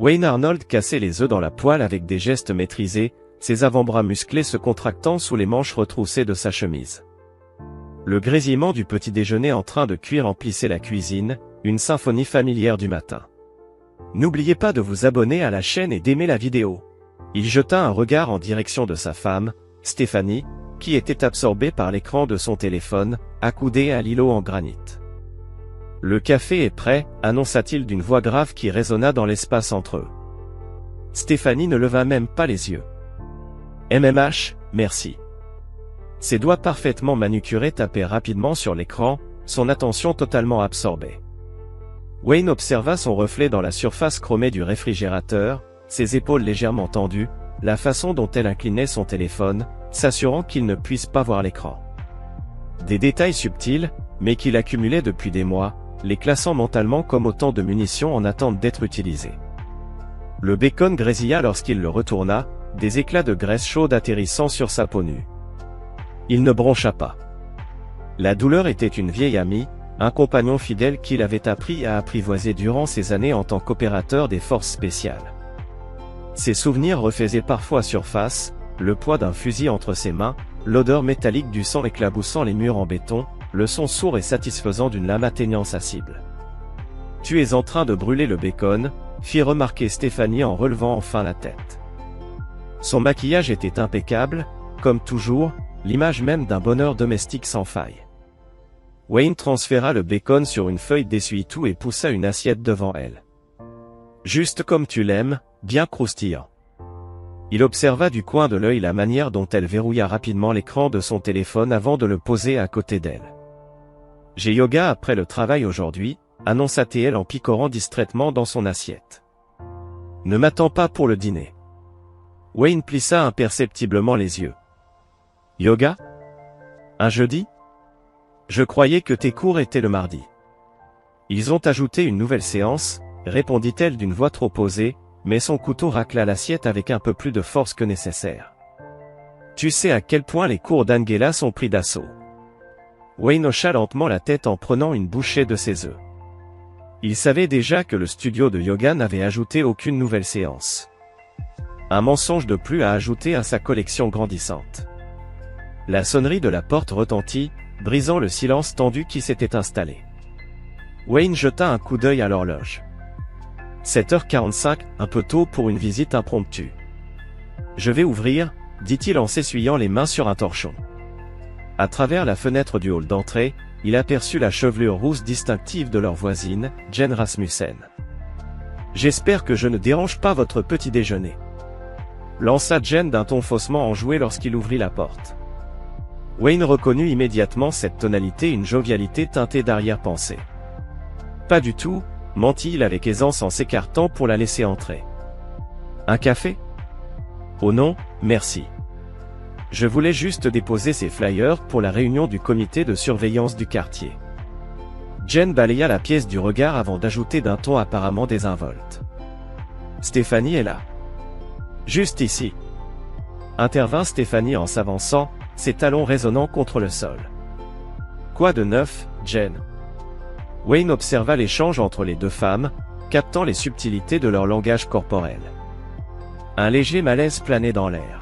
Wayne Arnold cassait les œufs dans la poêle avec des gestes maîtrisés, ses avant-bras musclés se contractant sous les manches retroussées de sa chemise. Le grésillement du petit déjeuner en train de cuire emplissait la cuisine, une symphonie familière du matin. N'oubliez pas de vous abonner à la chaîne et d'aimer la vidéo. Il jeta un regard en direction de sa femme, Stéphanie, qui était absorbée par l'écran de son téléphone, accoudée à l'îlot en granit. « Le café est prêt », annonça-t-il d'une voix grave qui résonna dans l'espace entre eux. Stéphanie ne leva même pas les yeux. « MMH, merci. » Ses doigts parfaitement manucurés tapaient rapidement sur l'écran, son attention totalement absorbée. Wayne observa son reflet dans la surface chromée du réfrigérateur, ses épaules légèrement tendues, la façon dont elle inclinait son téléphone, s'assurant qu'il ne puisse pas voir l'écran. Des détails subtils, mais qu'il accumulait depuis des mois, les classant mentalement comme autant de munitions en attente d'être utilisées. Le bacon grésilla lorsqu'il le retourna, des éclats de graisse chaude atterrissant sur sa peau nue. Il ne broncha pas. La douleur était une vieille amie, un compagnon fidèle qu'il avait appris à apprivoiser durant ses années en tant qu'opérateur des forces spéciales. Ses souvenirs refaisaient parfois surface, le poids d'un fusil entre ses mains, l'odeur métallique du sang éclaboussant les murs en béton, le son sourd et satisfaisant d'une lame atteignant sa cible. « Tu es en train de brûler le bacon », fit remarquer Stéphanie en relevant enfin la tête. Son maquillage était impeccable, comme toujours, l'image même d'un bonheur domestique sans faille. Wayne transféra le bacon sur une feuille d'essuie-tout et poussa une assiette devant elle. « Juste comme tu l'aimes, bien croustillant. » Il observa du coin de l'œil la manière dont elle verrouilla rapidement l'écran de son téléphone avant de le poser à côté d'elle. « J'ai yoga après le travail aujourd'hui », annonça-t-elle en picorant distraitement dans son assiette. « Ne m'attends pas pour le dîner. » Wayne plissa imperceptiblement les yeux. « Yoga? Un jeudi? Je croyais que tes cours étaient le mardi. » Ils ont ajouté une nouvelle séance, répondit-elle d'une voix trop posée, mais son couteau racla l'assiette avec un peu plus de force que nécessaire. « Tu sais à quel point les cours d'Angela sont pris d'assaut. » Wayne hocha lentement la tête en prenant une bouchée de ses œufs. Il savait déjà que le studio de yoga n'avait ajouté aucune nouvelle séance. Un mensonge de plus à ajouter à sa collection grandissante. La sonnerie de la porte retentit, brisant le silence tendu qui s'était installé. Wayne jeta un coup d'œil à l'horloge. 7h45, un peu tôt pour une visite impromptue. « Je vais ouvrir », dit-il en s'essuyant les mains sur un torchon. À travers la fenêtre du hall d'entrée, il aperçut la chevelure rousse distinctive de leur voisine, Jen Rasmussen. « J'espère que je ne dérange pas votre petit déjeuner. » lança Jen d'un ton faussement enjoué lorsqu'il ouvrit la porte. Wayne reconnut immédiatement cette tonalité, une jovialité teintée d'arrière-pensée. « Pas du tout », mentit-il avec aisance en s'écartant pour la laisser entrer. « Un café ? Oh non, merci. Je voulais juste déposer ces flyers pour la réunion du comité de surveillance du quartier. » Jen balaya la pièce du regard avant d'ajouter d'un ton apparemment désinvolte. « Stéphanie est là. »« Juste ici. » intervint Stéphanie en s'avançant, ses talons résonnant contre le sol. « Quoi de neuf, Jen ?» Wayne observa l'échange entre les deux femmes, captant les subtilités de leur langage corporel. Un léger malaise planait dans l'air.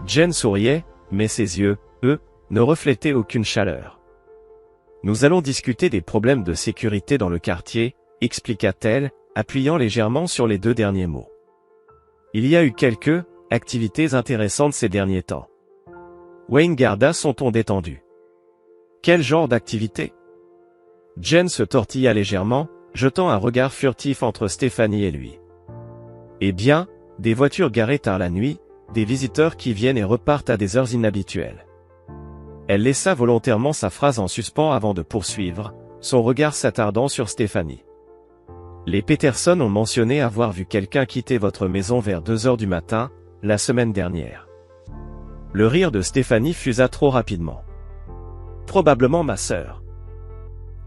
Jen souriait, mais ses yeux, eux, ne reflétaient aucune chaleur. « Nous allons discuter des problèmes de sécurité dans le quartier », expliqua-t-elle, appuyant légèrement sur les deux derniers mots. Il y a eu quelques activités intéressantes ces derniers temps. Wayne garda son ton détendu. « Quel genre d'activité ?» Jen se tortilla légèrement, jetant un regard furtif entre Stéphanie et lui. « Eh bien, des voitures garées tard la nuit, des visiteurs qui viennent et repartent à des heures inhabituelles. » Elle laissa volontairement sa phrase en suspens avant de poursuivre, son regard s'attardant sur Stéphanie. « Les Peterson ont mentionné avoir vu quelqu'un quitter votre maison vers 2h du matin, la semaine dernière. » Le rire de Stéphanie fusa trop rapidement. « Probablement ma sœur.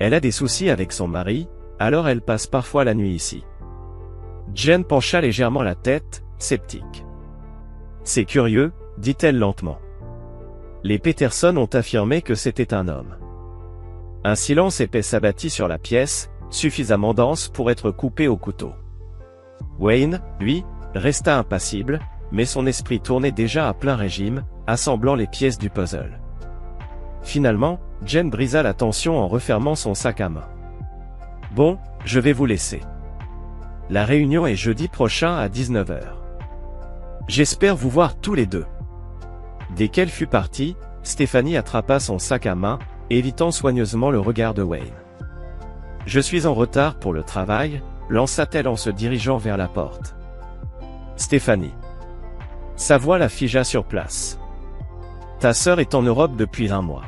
Elle a des soucis avec son mari, alors elle passe parfois la nuit ici. » Jen pencha légèrement la tête, sceptique. « C'est curieux, » dit-elle lentement. Les Peterson ont affirmé que c'était un homme. Un silence épais s'abattit sur la pièce, suffisamment dense pour être coupé au couteau. Wayne, lui, resta impassible, mais son esprit tournait déjà à plein régime, assemblant les pièces du puzzle. Finalement, Jen brisa la tension en refermant son sac à main. « Bon, je vais vous laisser. La réunion est jeudi prochain à 19 h. J'espère vous voir tous les deux. » Dès qu'elle fut partie, Stéphanie attrapa son sac à main, évitant soigneusement le regard de Wayne. « Je suis en retard pour le travail, » lança-t-elle en se dirigeant vers la porte. Stéphanie. Sa voix la figea sur place. « Ta sœur est en Europe depuis 1 mois. »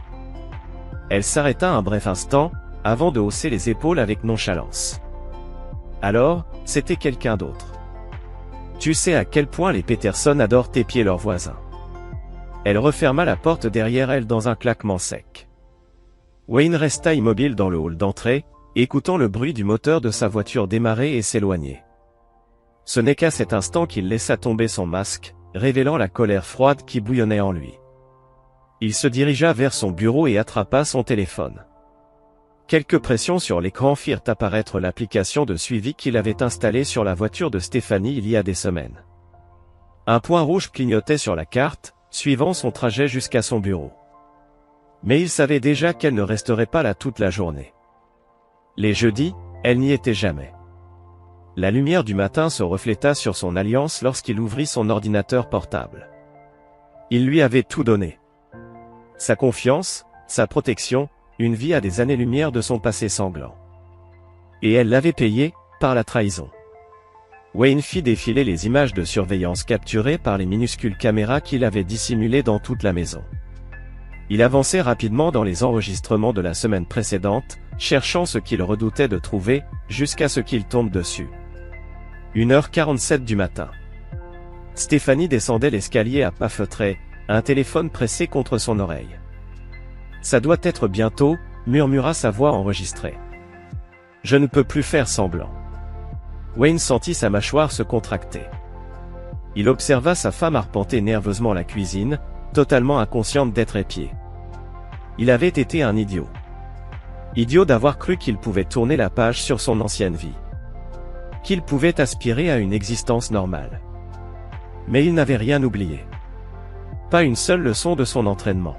Elle s'arrêta un bref instant, avant de hausser les épaules avec nonchalance. « Alors, c'était quelqu'un d'autre. Tu sais à quel point les Peterson adorent épier leurs voisins. » Elle referma la porte derrière elle dans un claquement sec. Wayne resta immobile dans le hall d'entrée, écoutant le bruit du moteur de sa voiture démarrer et s'éloigner. Ce n'est qu'à cet instant qu'il laissa tomber son masque, révélant la colère froide qui bouillonnait en lui. Il se dirigea vers son bureau et attrapa son téléphone. Quelques pressions sur l'écran firent apparaître l'application de suivi qu'il avait installée sur la voiture de Stéphanie il y a des semaines. Un point rouge clignotait sur la carte, suivant son trajet jusqu'à son bureau. Mais il savait déjà qu'elle ne resterait pas là toute la journée. Les jeudis, elle n'y était jamais. La lumière du matin se refléta sur son alliance lorsqu'il ouvrit son ordinateur portable. Il lui avait tout donné. Sa confiance, sa protection, une vie à des années-lumière de son passé sanglant. Et elle l'avait payé, par la trahison. Wayne fit défiler les images de surveillance capturées par les minuscules caméras qu'il avait dissimulées dans toute la maison. Il avançait rapidement dans les enregistrements de la semaine précédente, cherchant ce qu'il redoutait de trouver, jusqu'à ce qu'il tombe dessus. 1h47 du matin. Stéphanie descendait l'escalier à pas feutrés, un téléphone pressé contre son oreille. « Ça doit être bientôt », murmura sa voix enregistrée. « Je ne peux plus faire semblant. » Wayne sentit sa mâchoire se contracter. Il observa sa femme arpenter nerveusement la cuisine, totalement inconsciente d'être épiée. Il avait été un idiot. Idiot d'avoir cru qu'il pouvait tourner la page sur son ancienne vie. Qu'il pouvait aspirer à une existence normale. Mais il n'avait rien oublié. Pas une seule leçon de son entraînement.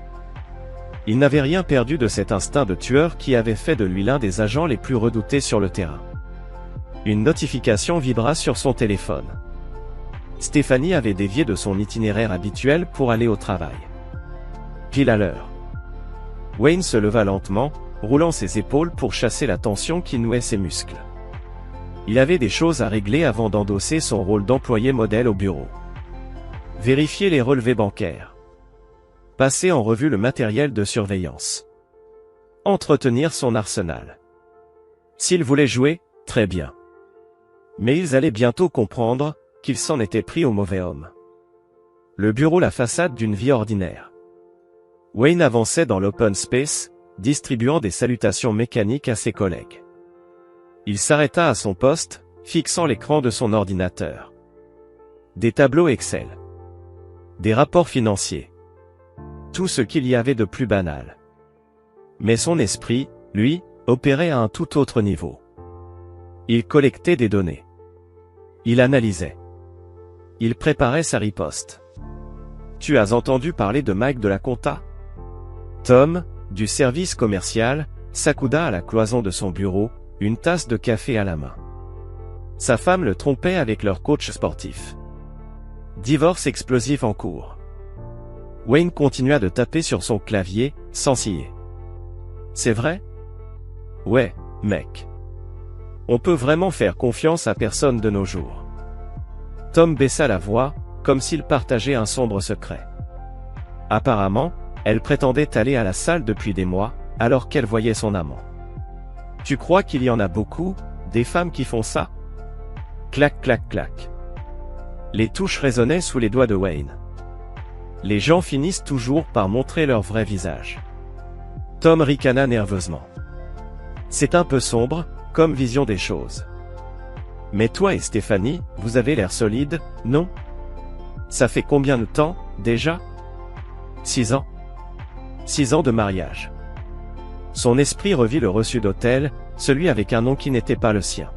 Il n'avait rien perdu de cet instinct de tueur qui avait fait de lui l'un des agents les plus redoutés sur le terrain. Une notification vibra sur son téléphone. Stéphanie avait dévié de son itinéraire habituel pour aller au travail. Pile à l'heure. Wayne se leva lentement, roulant ses épaules pour chasser la tension qui nouait ses muscles. Il avait des choses à régler avant d'endosser son rôle d'employé modèle au bureau. Vérifier les relevés bancaires. Passer en revue le matériel de surveillance. Entretenir son arsenal. S'il voulait jouer, très bien. Mais ils allaient bientôt comprendre qu'il s'en était pris au mauvais homme. Le bureau, la façade d'une vie ordinaire. Wayne avançait dans l'open space, distribuant des salutations mécaniques à ses collègues. Il s'arrêta à son poste, fixant l'écran de son ordinateur. Des tableaux Excel. Des rapports financiers. Tout ce qu'il y avait de plus banal. Mais son esprit, lui, opérait à un tout autre niveau. Il collectait des données. Il analysait. Il préparait sa riposte. Tu as entendu parler de Mike de la compta? Tom, du service commercial, s'accouda à la cloison de son bureau, une tasse de café à la main. Sa femme le trompait avec leur coach sportif. Divorce explosif en cours. Wayne continua de taper sur son clavier, sans ciller. C'est vrai? Ouais, mec. On peut vraiment faire confiance à personne de nos jours. Tom baissa la voix, comme s'il partageait un sombre secret. Apparemment, elle prétendait aller à la salle depuis des mois, alors qu'elle voyait son amant. Tu crois qu'il y en a beaucoup, des femmes qui font ça? Clac clac clac. Les touches résonnaient sous les doigts de Wayne. Les gens finissent toujours par montrer leur vrai visage. Tom ricana nerveusement. C'est un peu sombre, comme vision des choses. Mais toi et Stéphanie, vous avez l'air solide, non? Ça fait combien de temps, déjà? 6 ans. 6 ans de mariage. Son esprit revit le reçu d'hôtel, celui avec un nom qui n'était pas le sien.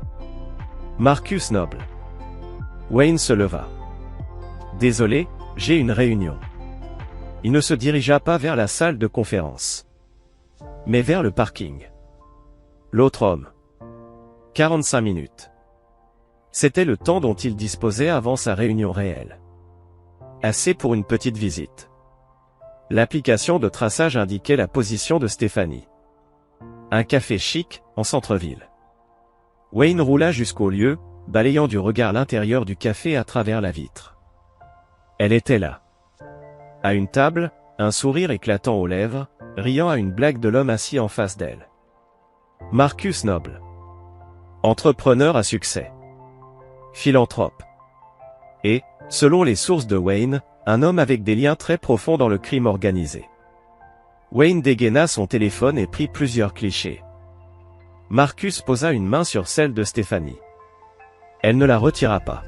Marcus Noble. Wayne se leva. Désolé, j'ai une réunion. Il ne se dirigea pas vers la salle de conférence, mais vers le parking. L'autre homme. 45 minutes. C'était le temps dont il disposait avant sa réunion réelle. Assez pour une petite visite. L'application de traçage indiquait la position de Stéphanie. Un café chic, en centre-ville. Wayne roula jusqu'au lieu, balayant du regard l'intérieur du café à travers la vitre. Elle était là. À une table, un sourire éclatant aux lèvres, riant à une blague de l'homme assis en face d'elle. Marcus Noble. Entrepreneur à succès. Philanthrope. Et, selon les sources de Wayne, un homme avec des liens très profonds dans le crime organisé. Wayne dégaina son téléphone et prit plusieurs clichés. Marcus posa une main sur celle de Stéphanie. Elle ne la retira pas.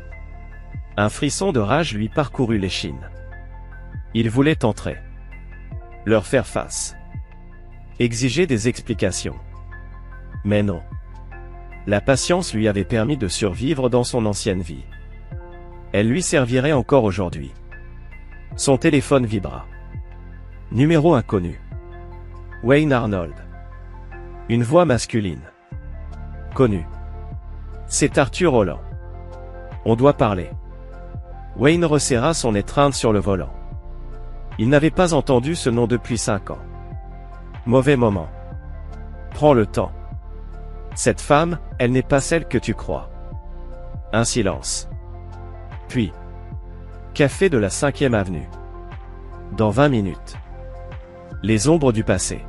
Un frisson de rage lui parcourut l'échine. Il voulait entrer. Leur faire face. Exiger des explications. Mais non. La patience lui avait permis de survivre dans son ancienne vie. Elle lui servirait encore aujourd'hui. Son téléphone vibra. Numéro inconnu. Wayne Arnold. Une voix masculine. Connue. C'est Arthur Holland. On doit parler. Wayne resserra son étreinte sur le volant. Il n'avait pas entendu ce nom depuis 5 ans. Mauvais moment. Prends le temps. Cette femme, elle n'est pas celle que tu crois. Un silence. Puis. Café de la 5e avenue. Dans 20 minutes. Les ombres du passé.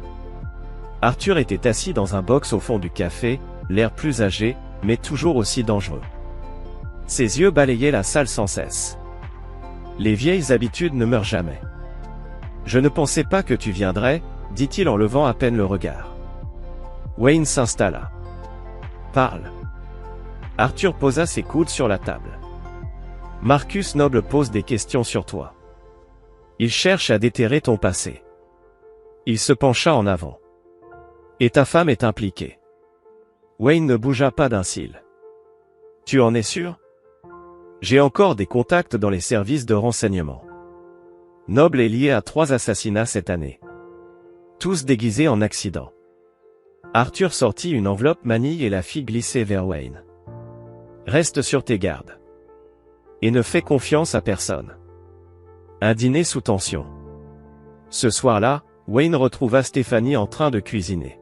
Arthur était assis dans un box au fond du café, l'air plus âgé, mais toujours aussi dangereux. Ses yeux balayaient la salle sans cesse. Les vieilles habitudes ne meurent jamais. Je ne pensais pas que tu viendrais, dit-il en levant à peine le regard. Wayne s'installa. Parle. Arthur posa ses coudes sur la table. Marcus Noble pose des questions sur toi. Il cherche à déterrer ton passé. Il se pencha en avant. Et ta femme est impliquée. Wayne ne bougea pas d'un cil. Tu en es sûr? J'ai encore des contacts dans les services de renseignement. Noble est lié à 3 assassinats cette année. Tous déguisés en accident. Arthur sortit une enveloppe manille et la fit glisser vers Wayne. Reste sur tes gardes. Et ne fais confiance à personne. Un dîner sous tension. Ce soir-là, Wayne retrouva Stéphanie en train de cuisiner.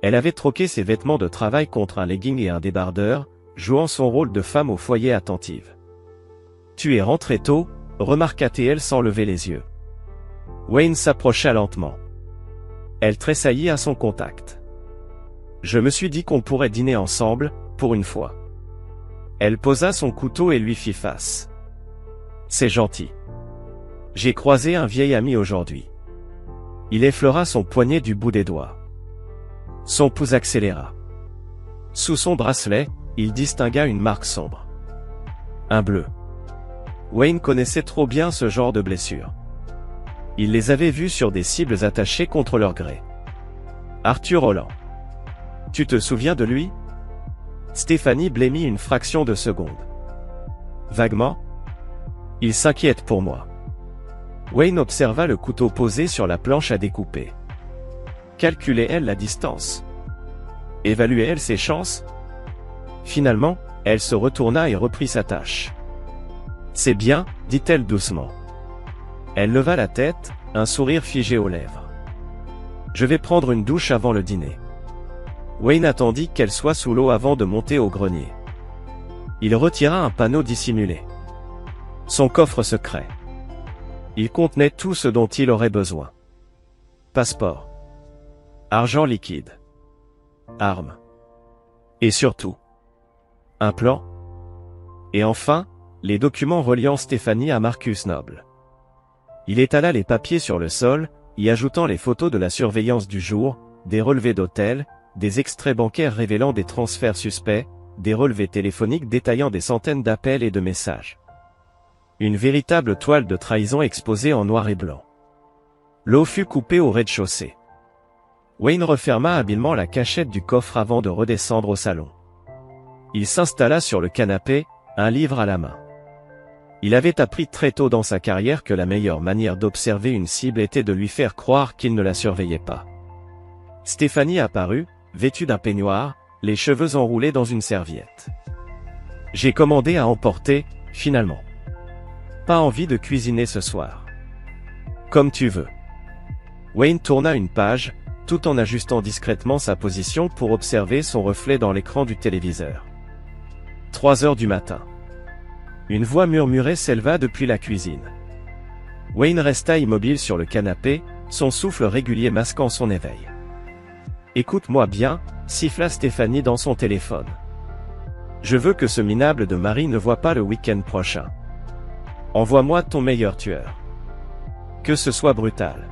Elle avait troqué ses vêtements de travail contre un legging et un débardeur, jouant son rôle de femme au foyer attentive. Tu es rentré tôt, remarqua-t-elle sans lever les yeux. Wayne s'approcha lentement. Elle tressaillit à son contact. Je me suis dit qu'on pourrait dîner ensemble, pour une fois. Elle posa son couteau et lui fit face. C'est gentil. J'ai croisé un vieil ami aujourd'hui. Il effleura son poignet du bout des doigts. Son pouce accéléra. Sous son bracelet, il distingua une marque sombre. Un bleu. Wayne connaissait trop bien ce genre de blessures. Il les avait vues sur des cibles attachées contre leur gré. Arthur Holland. Tu te souviens de lui? Stéphanie blêmit une fraction de seconde. Vaguement. Il s'inquiète pour moi. Wayne observa le couteau posé sur la planche à découper. Calculait-elle la distance? Évaluait-elle ses chances? Finalement, elle se retourna et reprit sa tâche. C'est bien, dit-elle doucement. Elle leva la tête, un sourire figé aux lèvres. Je vais prendre une douche avant le dîner. Wayne attendit qu'elle soit sous l'eau avant de monter au grenier. Il retira un panneau dissimulé. Son coffre secret. Il contenait tout ce dont il aurait besoin. Passeport. Argent liquide. Armes. Et surtout, un plan. Et enfin, les documents reliant Stéphanie à Marcus Noble. Il étala les papiers sur le sol, y ajoutant les photos de la surveillance du jour, des relevés d'hôtel, des extraits bancaires révélant des transferts suspects, des relevés téléphoniques détaillant des centaines d'appels et de messages. Une véritable toile de trahison exposée en noir et blanc. L'eau fut coupée au rez-de-chaussée. Wayne referma habilement la cachette du coffre avant de redescendre au salon. Il s'installa sur le canapé, un livre à la main. Il avait appris très tôt dans sa carrière que la meilleure manière d'observer une cible était de lui faire croire qu'il ne la surveillait pas. Stéphanie apparut, vêtue d'un peignoir, les cheveux enroulés dans une serviette. « J'ai commandé à emporter, finalement. Pas envie de cuisiner ce soir. »« Comme tu veux. » Wayne tourna une page, tout en ajustant discrètement sa position pour observer son reflet dans l'écran du téléviseur. 3 heures du matin. Une voix murmurée s'éleva depuis la cuisine. Wayne resta immobile sur le canapé, son souffle régulier masquant son éveil. « Écoute-moi bien », siffla Stéphanie dans son téléphone. « Je veux que ce minable de mari ne voie pas le week-end prochain. Envoie-moi ton meilleur tueur. Que ce soit brutal.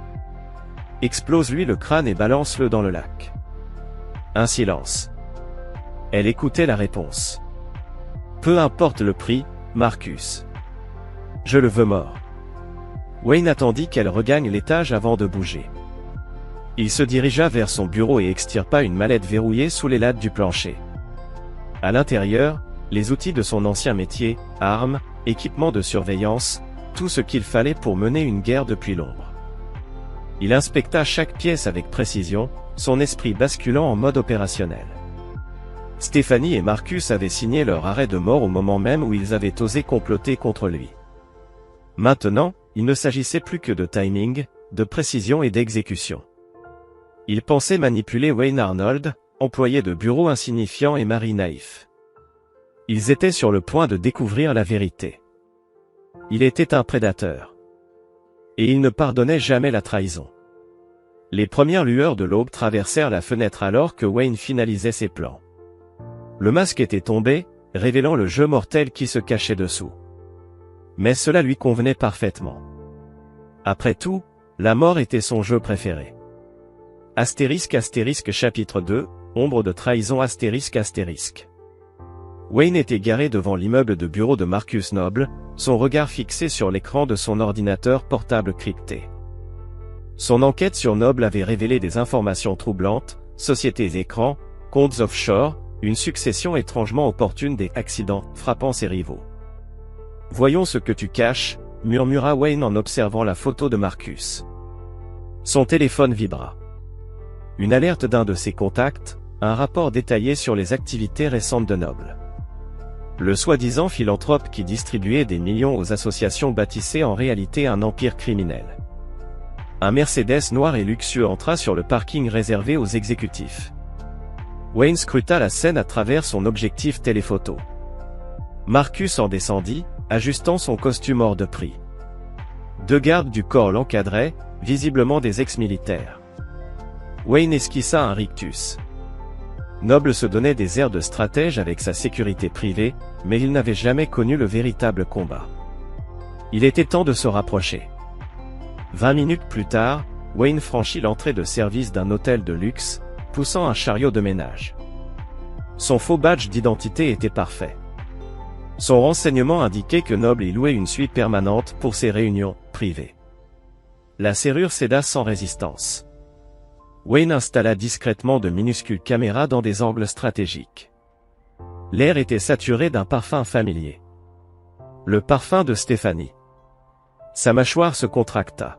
Explose-lui le crâne et balance-le dans le lac. » Un silence. Elle écoutait la réponse. « Peu importe le prix, Marcus. Je le veux mort. » Wayne attendit qu'elle regagne l'étage avant de bouger. Il se dirigea vers son bureau et extirpa une mallette verrouillée sous les lattes du plancher. À l'intérieur, les outils de son ancien métier, armes, équipements de surveillance, tout ce qu'il fallait pour mener une guerre depuis l'ombre. Il inspecta chaque pièce avec précision, son esprit basculant en mode opérationnel. Stéphanie et Marcus avaient signé leur arrêt de mort au moment même où ils avaient osé comploter contre lui. Maintenant, il ne s'agissait plus que de timing, de précision et d'exécution. Il pensait manipuler Wayne Arnold, employé de bureau insignifiant et mari naïf. Ils étaient sur le point de découvrir la vérité. Il était un prédateur. Et il ne pardonnait jamais la trahison. Les premières lueurs de l'aube traversèrent la fenêtre alors que Wayne finalisait ses plans. Le masque était tombé, révélant le jeu mortel qui se cachait dessous. Mais cela lui convenait parfaitement. Après tout, la mort était son jeu préféré. *** chapitre 2, ombre de trahison ***. Wayne était garé devant l'immeuble de bureau de Marcus Noble, son regard fixé sur l'écran de son ordinateur portable crypté. Son enquête sur Noble avait révélé des informations troublantes, sociétés écrans, comptes offshore, une succession étrangement opportune d'accidents frappant ses rivaux. « Voyons ce que tu caches », murmura Wayne en observant la photo de Marcus. Son téléphone vibra. Une alerte d'un de ses contacts, un rapport détaillé sur les activités récentes de Noble. Le soi-disant philanthrope qui distribuait des millions aux associations bâtissait en réalité un empire criminel. Un Mercedes noir et luxueux entra sur le parking réservé aux exécutifs. Wayne scruta la scène à travers son objectif téléphoto. Marcus en descendit, ajustant son costume hors de prix. 2 gardes du corps l'encadraient, visiblement des ex-militaires. Wayne esquissa un rictus. Noble se donnait des airs de stratège avec sa sécurité privée, mais il n'avait jamais connu le véritable combat. Il était temps de se rapprocher. 20 minutes plus tard, Wayne franchit l'entrée de service d'un hôtel de luxe, poussant un chariot de ménage. Son faux badge d'identité était parfait. Son renseignement indiquait que Noble y louait une suite permanente pour ses réunions privées. La serrure céda sans résistance. Wayne installa discrètement de minuscules caméras dans des angles stratégiques. L'air était saturé d'un parfum familier. Le parfum de Stéphanie. Sa mâchoire se contracta.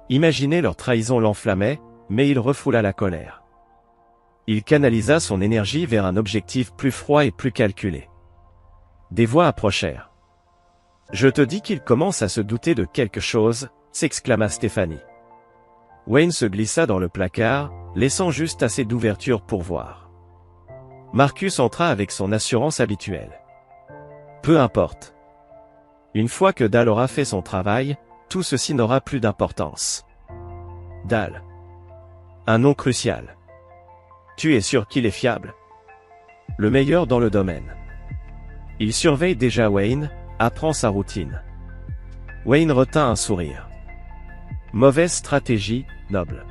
Imaginer leur trahison l'enflammait, mais il refoula la colère. Il canalisa son énergie vers un objectif plus froid et plus calculé. Des voix approchèrent. « Je te dis qu'il commence à se douter de quelque chose », s'exclama Stéphanie. Wayne se glissa dans le placard, laissant juste assez d'ouverture pour voir. Marcus entra avec son assurance habituelle. Peu importe. Une fois que Dal aura fait son travail, tout ceci n'aura plus d'importance. Dal. Un nom crucial. Tu es sûr qu'il est fiable? Le meilleur dans le domaine. Il surveille déjà Wayne, apprend sa routine. Wayne retint un sourire. Mauvaise stratégie, Noble.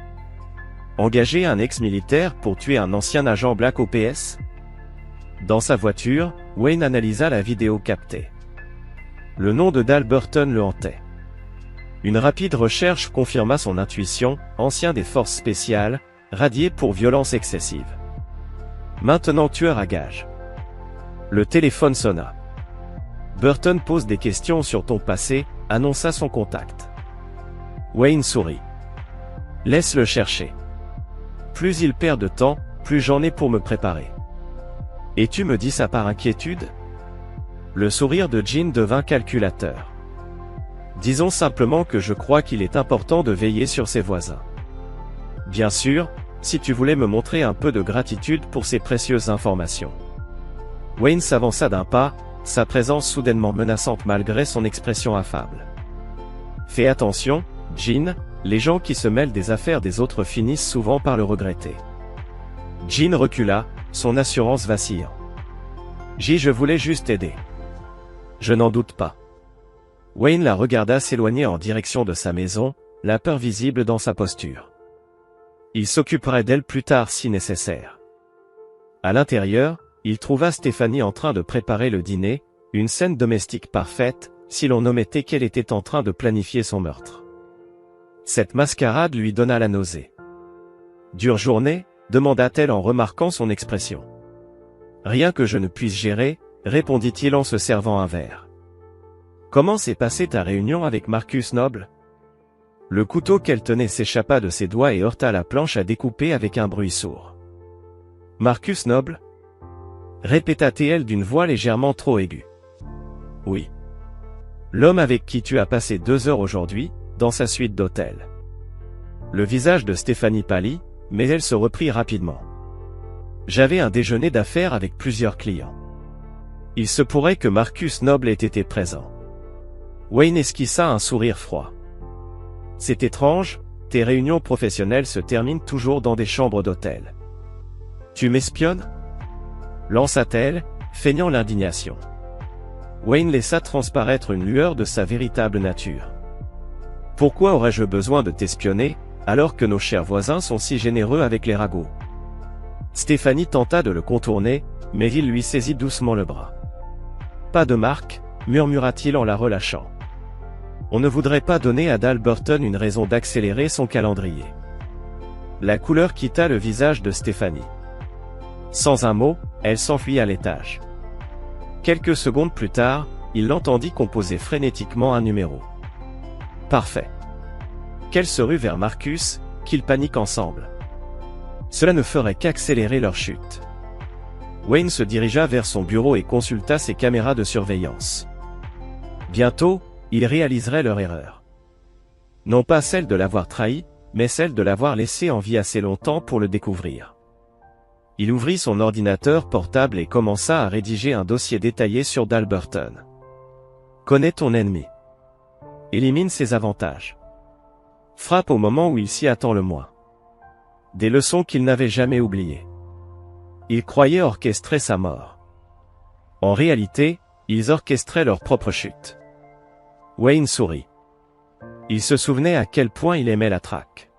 Engager un ex-militaire pour tuer un ancien agent Black OPS? Dans sa voiture, Wayne analysa la vidéo captée. Le nom de Dal Burton le hantait. Une rapide recherche confirma son intuition, ancien des forces spéciales, radié pour violence excessive. Maintenant tueur à gages. Le téléphone sonna. Burton pose des questions sur ton passé, annonça son contact. Wayne sourit. Laisse-le chercher. Plus il perd de temps, plus j'en ai pour me préparer. Et tu me dis ça par inquiétude? Le sourire de Jean devint calculateur. Disons simplement que je crois qu'il est important de veiller sur ses voisins. Bien sûr, si tu voulais me montrer un peu de gratitude pour ces précieuses informations. Wayne s'avança d'un pas, sa présence soudainement menaçante malgré son expression affable. Fais attention, Jean, les gens qui se mêlent des affaires des autres finissent souvent par le regretter. Jean recula, son assurance vacillant. Je voulais juste aider. Je n'en doute pas. Wayne la regarda s'éloigner en direction de sa maison, la peur visible dans sa posture. Il s'occuperait d'elle plus tard si nécessaire. À l'intérieur, il trouva Stéphanie en train de préparer le dîner, une scène domestique parfaite, si l'on omettait qu'elle était en train de planifier son meurtre. Cette mascarade lui donna la nausée. Dure journée, demanda-t-elle en remarquant son expression. Rien que je ne puisse gérer, répondit-il en se servant un verre. Comment s'est passée ta réunion avec Marcus Noble? Le couteau qu'elle tenait s'échappa de ses doigts et heurta la planche à découper avec un bruit sourd. Marcus Noble? Répéta-t-elle d'une voix légèrement trop aiguë. Oui. L'homme avec qui tu as passé 2 heures aujourd'hui, dans sa suite d'hôtel. Le visage de Stéphanie pâlit, mais elle se reprit rapidement. J'avais un déjeuner d'affaires avec plusieurs clients. Il se pourrait que Marcus Noble ait été présent. Wayne esquissa un sourire froid. C'est étrange, tes réunions professionnelles se terminent toujours dans des chambres d'hôtel. Tu m'espionnes? Lança-t-elle, feignant l'indignation. Wayne laissa transparaître une lueur de sa véritable nature. Pourquoi aurais-je besoin de t'espionner, alors que nos chers voisins sont si généreux avec les ragots? Stéphanie tenta de le contourner, mais il lui saisit doucement le bras. Pas de marque, murmura-t-il en la relâchant. On ne voudrait pas donner à Dal Burton une raison d'accélérer son calendrier. La couleur quitta le visage de Stéphanie. Sans un mot, elle s'enfuit à l'étage. Quelques secondes plus tard, il l'entendit composer frénétiquement un numéro. Parfait. Qu'elle se rue vers Marcus, qu'ils paniquent ensemble. Cela ne ferait qu'accélérer leur chute. Wayne se dirigea vers son bureau et consulta ses caméras de surveillance. Bientôt, il réaliserait leur erreur. Non pas celle de l'avoir trahi, mais celle de l'avoir laissé en vie assez longtemps pour le découvrir. Il ouvrit son ordinateur portable et commença à rédiger un dossier détaillé sur Dal Burton. Connais ton ennemi. Élimine ses avantages. Frappe au moment où il s'y attend le moins. Des leçons qu'il n'avait jamais oubliées. Ils croyaient orchestrer sa mort. En réalité, ils orchestraient leur propre chute. Wayne sourit. Il se souvenait à quel point il aimait la traque.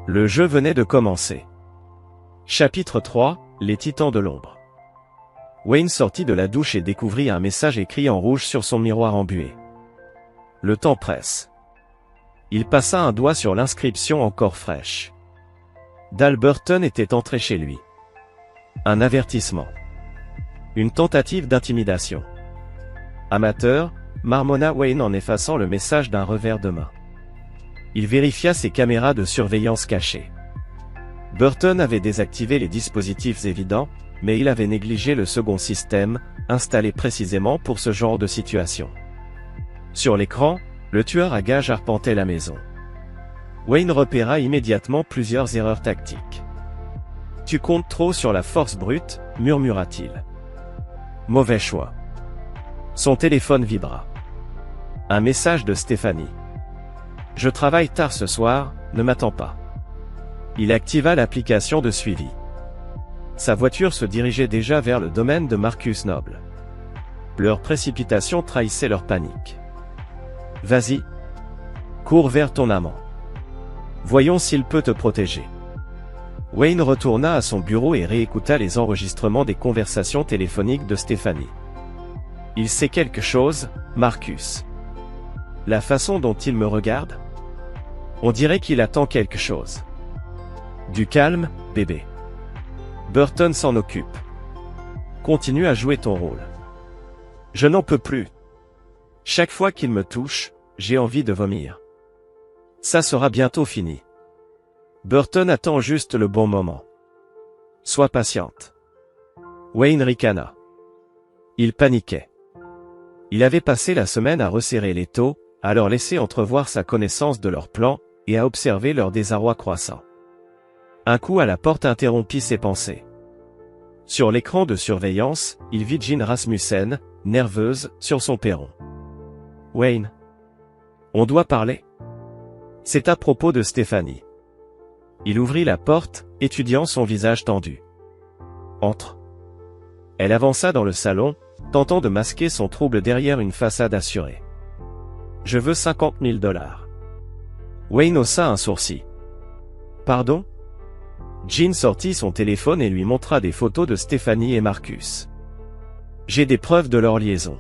Le jeu venait de commencer. Chapitre 3, les Titans de l'ombre. Wayne sortit de la douche et découvrit un message écrit en rouge sur son miroir embué. Le temps presse. Il passa un doigt sur l'inscription encore fraîche. Dal Burton était entré chez lui. Un avertissement. Une tentative d'intimidation. Amateur, marmonna Wayne en effaçant le message d'un revers de main. Il vérifia ses caméras de surveillance cachées. Burton avait désactivé les dispositifs évidents, mais il avait négligé le second système, installé précisément pour ce genre de situation. Sur l'écran, le tueur à gages arpentait la maison. Wayne repéra immédiatement plusieurs erreurs tactiques. « Tu comptes trop sur la force brute », murmura-t-il. Mauvais choix. Son téléphone vibra. Un message de Stéphanie. « Je travaille tard ce soir, ne m'attends pas. » Il activa l'application de suivi. Sa voiture se dirigeait déjà vers le domaine de Marcus Noble. Leur précipitation trahissait leur panique. « Vas-y. Cours vers ton amant. Voyons s'il peut te protéger. » Wayne retourna à son bureau et réécouta les enregistrements des conversations téléphoniques de Stéphanie. Il sait quelque chose, Marcus. La façon dont il me regarde? On dirait qu'il attend quelque chose. Du calme, bébé. Burton s'en occupe. Continue à jouer ton rôle. Je n'en peux plus. Chaque fois qu'il me touche, j'ai envie de vomir. Ça sera bientôt fini. Burton attend juste le bon moment. Sois patiente. Wayne ricana. Il paniquait. Il avait passé la semaine à resserrer l'étau, à leur laisser entrevoir sa connaissance de leur plan, et à observer leur désarroi croissant. Un coup à la porte interrompit ses pensées. Sur l'écran de surveillance, il vit Jean Rasmussen, nerveuse, sur son perron. « Wayne. On doit parler. C'est à propos de Stéphanie. » Il ouvrit la porte, étudiant son visage tendu. « Entre. » Elle avança dans le salon, tentant de masquer son trouble derrière une façade assurée. « Je veux 50 000 $. Wayne haussa un sourcil. « Pardon ?» Jean sortit son téléphone et lui montra des photos de Stéphanie et Marcus. « J'ai des preuves de leur liaison.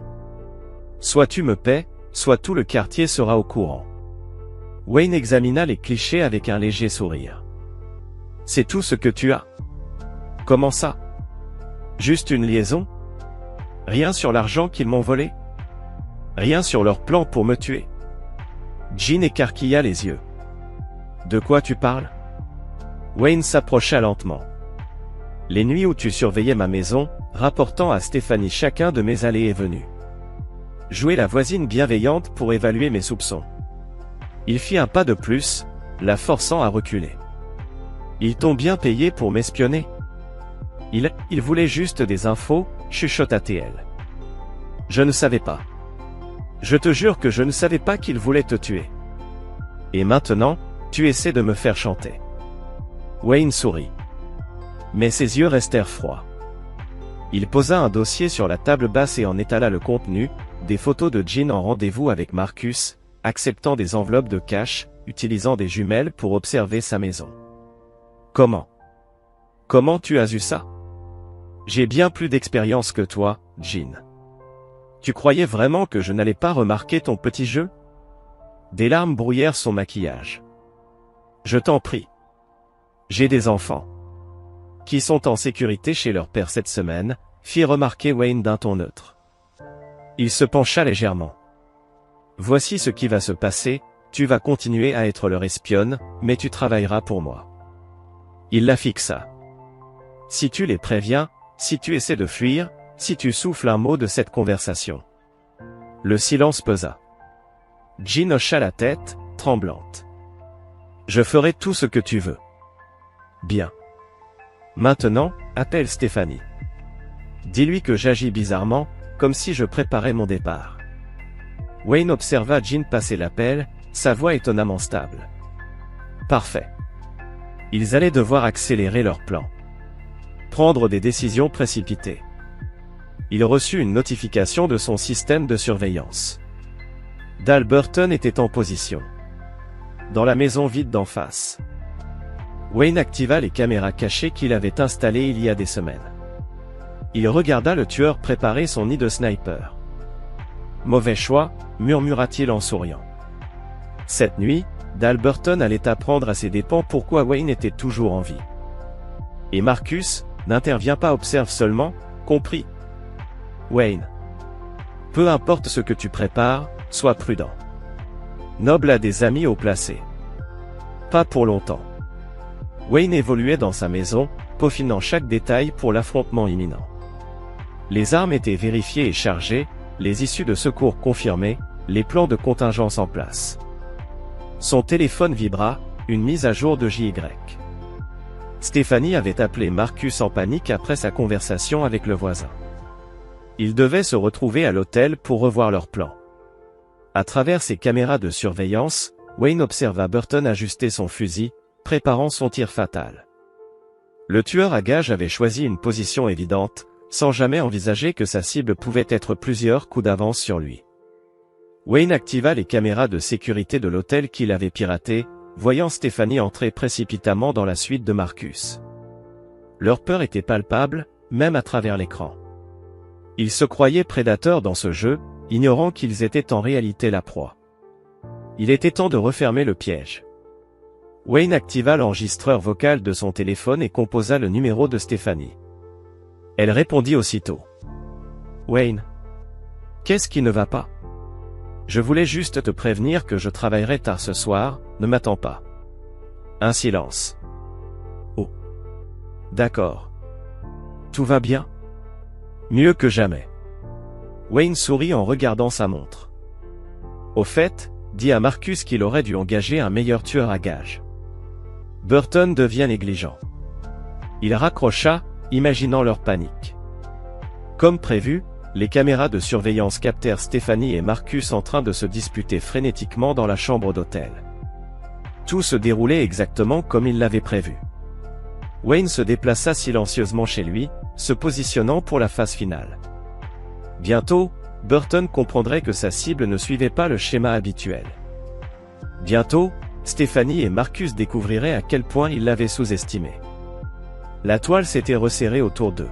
Soit tu me paies, soit tout le quartier sera au courant. » Wayne examina les clichés avec un léger sourire. « C'est tout ce que tu as? Comment ça? Juste une liaison? Rien sur l'argent qu'ils m'ont volé? Rien sur leur plan pour me tuer? » Jean écarquilla les yeux. « De quoi tu parles? » Wayne s'approcha lentement. « Les nuits où tu surveillais ma maison, rapportant à Stéphanie chacun de mes allées et venues. Jouer la voisine bienveillante pour évaluer mes soupçons. » Il fit un pas de plus, la forçant à reculer. « Ils t'ont bien payé pour m'espionner? » Il voulait juste des infos, chuchota-t-elle. « Je ne savais pas. Je te jure que je ne savais pas qu'il voulait te tuer. Et maintenant, tu essaies de me faire chanter. » Wayne sourit. Mais ses yeux restèrent froids. Il posa un dossier sur la table basse et en étala le contenu, des photos de Jean en rendez-vous avec Marcus, acceptant des enveloppes de cash, utilisant des jumelles pour observer sa maison. Comment tu as eu ça? J'ai bien plus d'expérience que toi, Jean. Tu croyais vraiment que je n'allais pas remarquer ton petit jeu? Des larmes brouillèrent son maquillage. Je t'en prie. J'ai des enfants. Qui sont en sécurité chez leur père cette semaine, fit remarquer Wayne d'un ton neutre. Il se pencha légèrement. Voici ce qui va se passer, tu vas continuer à être leur espionne, mais tu travailleras pour moi. Il la fixa. Si tu les préviens, si tu essaies de fuir, si tu souffles un mot de cette conversation. Le silence pesa. Jean hocha la tête, tremblante. Je ferai tout ce que tu veux. Bien. Maintenant, appelle Stéphanie. Dis-lui que j'agis bizarrement, comme si je préparais mon départ. Wayne observa Jean passer l'appel, sa voix étonnamment stable. Parfait. Ils allaient devoir accélérer leur plan. Prendre des décisions précipitées. Il reçut une notification de son système de surveillance. Dal Burton était en position. Dans la maison vide d'en face. Wayne activa les caméras cachées qu'il avait installées il y a des semaines. Il regarda le tueur préparer son nid de sniper. Mauvais choix, murmura-t-il en souriant. Cette nuit, Dal Burton allait apprendre à ses dépens pourquoi Wayne était toujours en vie. Et Marcus, n'intervient pas, observe seulement, compris. Wayne. Peu importe ce que tu prépares, sois prudent. Noble a des amis haut placés. Pas pour longtemps. Wayne évoluait dans sa maison, peaufinant chaque détail pour l'affrontement imminent. Les armes étaient vérifiées et chargées, les issues de secours confirmées, les plans de contingence en place. Son téléphone vibra, une mise à jour de JY. Stéphanie avait appelé Marcus en panique après sa conversation avec le voisin. Ils devaient se retrouver à l'hôtel pour revoir leur plan. À travers ses caméras de surveillance, Wayne observa Burton ajuster son fusil, préparant son tir fatal. Le tueur à gages avait choisi une position évidente, sans jamais envisager que sa cible pouvait être plusieurs coups d'avance sur lui. Wayne activa les caméras de sécurité de l'hôtel qu'il avait piraté, voyant Stéphanie entrer précipitamment dans la suite de Marcus. Leur peur était palpable, même à travers l'écran. Ils se croyaient prédateurs dans ce jeu, ignorant qu'ils étaient en réalité la proie. Il était temps de refermer le piège. Wayne activa l'enregistreur vocal de son téléphone et composa le numéro de Stéphanie. Elle répondit aussitôt. « Wayne. Qu'est-ce qui ne va pas? Je voulais juste te prévenir que je travaillerai tard ce soir, ne m'attends pas. Un silence. Oh. D'accord. Tout va bien? Mieux que jamais. Wayne sourit en regardant sa montre. Au fait, dis à Marcus qu'il aurait dû engager un meilleur tueur à gages. Burton devient négligent. Il raccrocha, imaginant leur panique. Comme prévu, les caméras de surveillance captèrent Stéphanie et Marcus en train de se disputer frénétiquement dans la chambre d'hôtel. Tout se déroulait exactement comme il l'avait prévu. Wayne se déplaça silencieusement chez lui, se positionnant pour la phase finale. Bientôt, Burton comprendrait que sa cible ne suivait pas le schéma habituel. Bientôt, Stéphanie et Marcus découvriraient à quel point ils l'avaient sous-estimé. La toile s'était resserrée autour d'eux.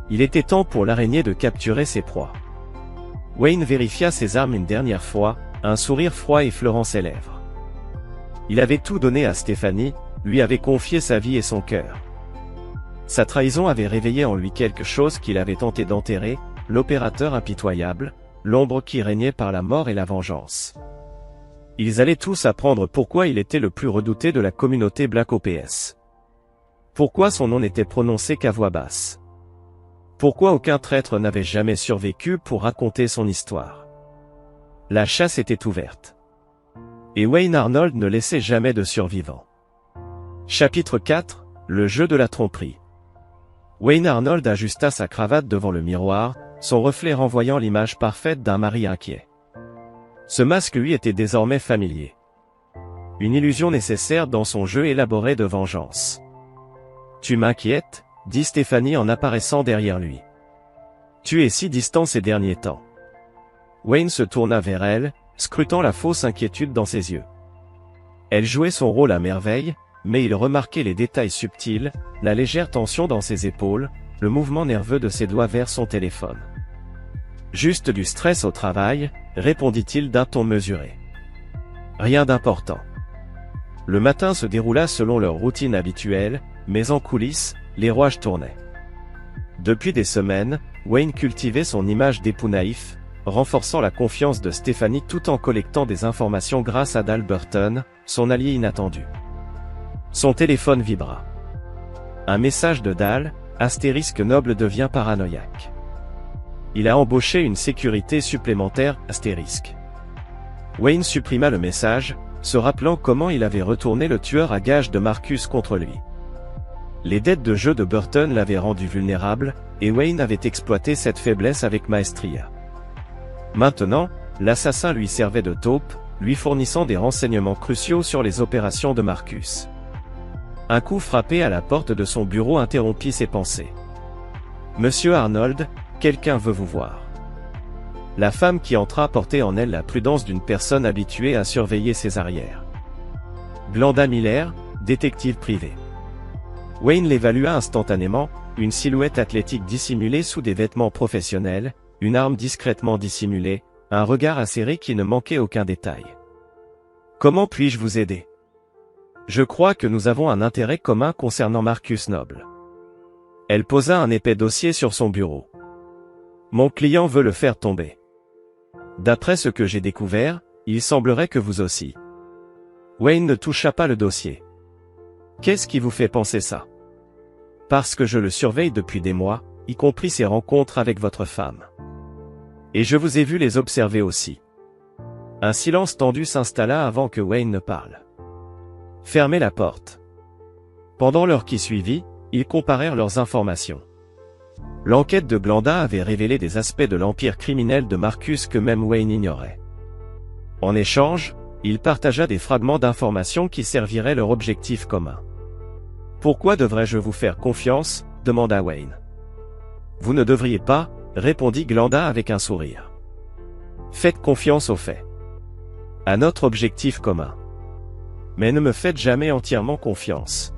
Il était temps pour l'araignée de capturer ses proies. Wayne vérifia ses armes une dernière fois, un sourire froid effleurant ses lèvres. Il avait tout donné à Stéphanie, lui avait confié sa vie et son cœur. Sa trahison avait réveillé en lui quelque chose qu'il avait tenté d'enterrer, l'opérateur impitoyable, l'ombre qui régnait par la mort et la vengeance. Ils allaient tous apprendre pourquoi il était le plus redouté de la communauté Black Ops. Pourquoi son nom n'était prononcé qu'à voix basse. Pourquoi aucun traître n'avait jamais survécu pour raconter son histoire. La chasse était ouverte. Et Wayne Arnold ne laissait jamais de survivants. Chapitre 4, le jeu de la tromperie. Wayne Arnold ajusta sa cravate devant le miroir, son reflet renvoyant l'image parfaite d'un mari inquiet. Ce masque lui était désormais familier. Une illusion nécessaire dans son jeu élaboré de vengeance. « Tu m'inquiètes ?» dit Stéphanie en apparaissant derrière lui. « Tu es si distant ces derniers temps. » Wayne se tourna vers elle, scrutant la fausse inquiétude dans ses yeux. Elle jouait son rôle à merveille, mais il remarquait les détails subtils, la légère tension dans ses épaules, le mouvement nerveux de ses doigts vers son téléphone. « Juste du stress au travail, » répondit-il d'un ton mesuré. « Rien d'important. » Le matin se déroula selon leur routine habituelle, mais en coulisses, les rouages tournaient. Depuis des semaines, Wayne cultivait son image d'époux naïf, renforçant la confiance de Stéphanie tout en collectant des informations grâce à Dal Burton, son allié inattendu. Son téléphone vibra. Un message de Dal, * Noble devient paranoïaque. Il a embauché une sécurité supplémentaire, *. Wayne supprima le message, se rappelant comment il avait retourné le tueur à gages de Marcus contre lui. Les dettes de jeu de Burton l'avaient rendu vulnérable, et Wayne avait exploité cette faiblesse avec maestria. Maintenant, l'assassin lui servait de taupe, lui fournissant des renseignements cruciaux sur les opérations de Marcus. Un coup frappé à la porte de son bureau interrompit ses pensées. « Monsieur Arnold, quelqu'un veut vous voir. » La femme qui entra portait en elle la prudence d'une personne habituée à surveiller ses arrières. Glenda Miller, détective privée. Wayne l'évalua instantanément, une silhouette athlétique dissimulée sous des vêtements professionnels, une arme discrètement dissimulée, un regard acéré qui ne manquait aucun détail. « Comment puis-je vous aider ? Je crois que nous avons un intérêt commun concernant Marcus Noble. » Elle posa un épais dossier sur son bureau. « Mon client veut le faire tomber. D'après ce que j'ai découvert, il semblerait que vous aussi. » Wayne ne toucha pas le dossier. « Qu'est-ce qui vous fait penser ça ? » « Parce que je le surveille depuis des mois, y compris ses rencontres avec votre femme. Et je vous ai vu les observer aussi. » Un silence tendu s'installa avant que Wayne ne parle. « Fermez la porte. » Pendant l'heure qui suivit, ils comparèrent leurs informations. L'enquête de Glenda avait révélé des aspects de l'empire criminel de Marcus que même Wayne ignorait. En échange, il partagea des fragments d'informations qui serviraient leur objectif commun. « Pourquoi devrais-je vous faire confiance ?» demanda Wayne. « Vous ne devriez pas, » répondit Glenda avec un sourire. « Faites confiance aux faits. À notre objectif commun. Mais ne me faites jamais entièrement confiance. »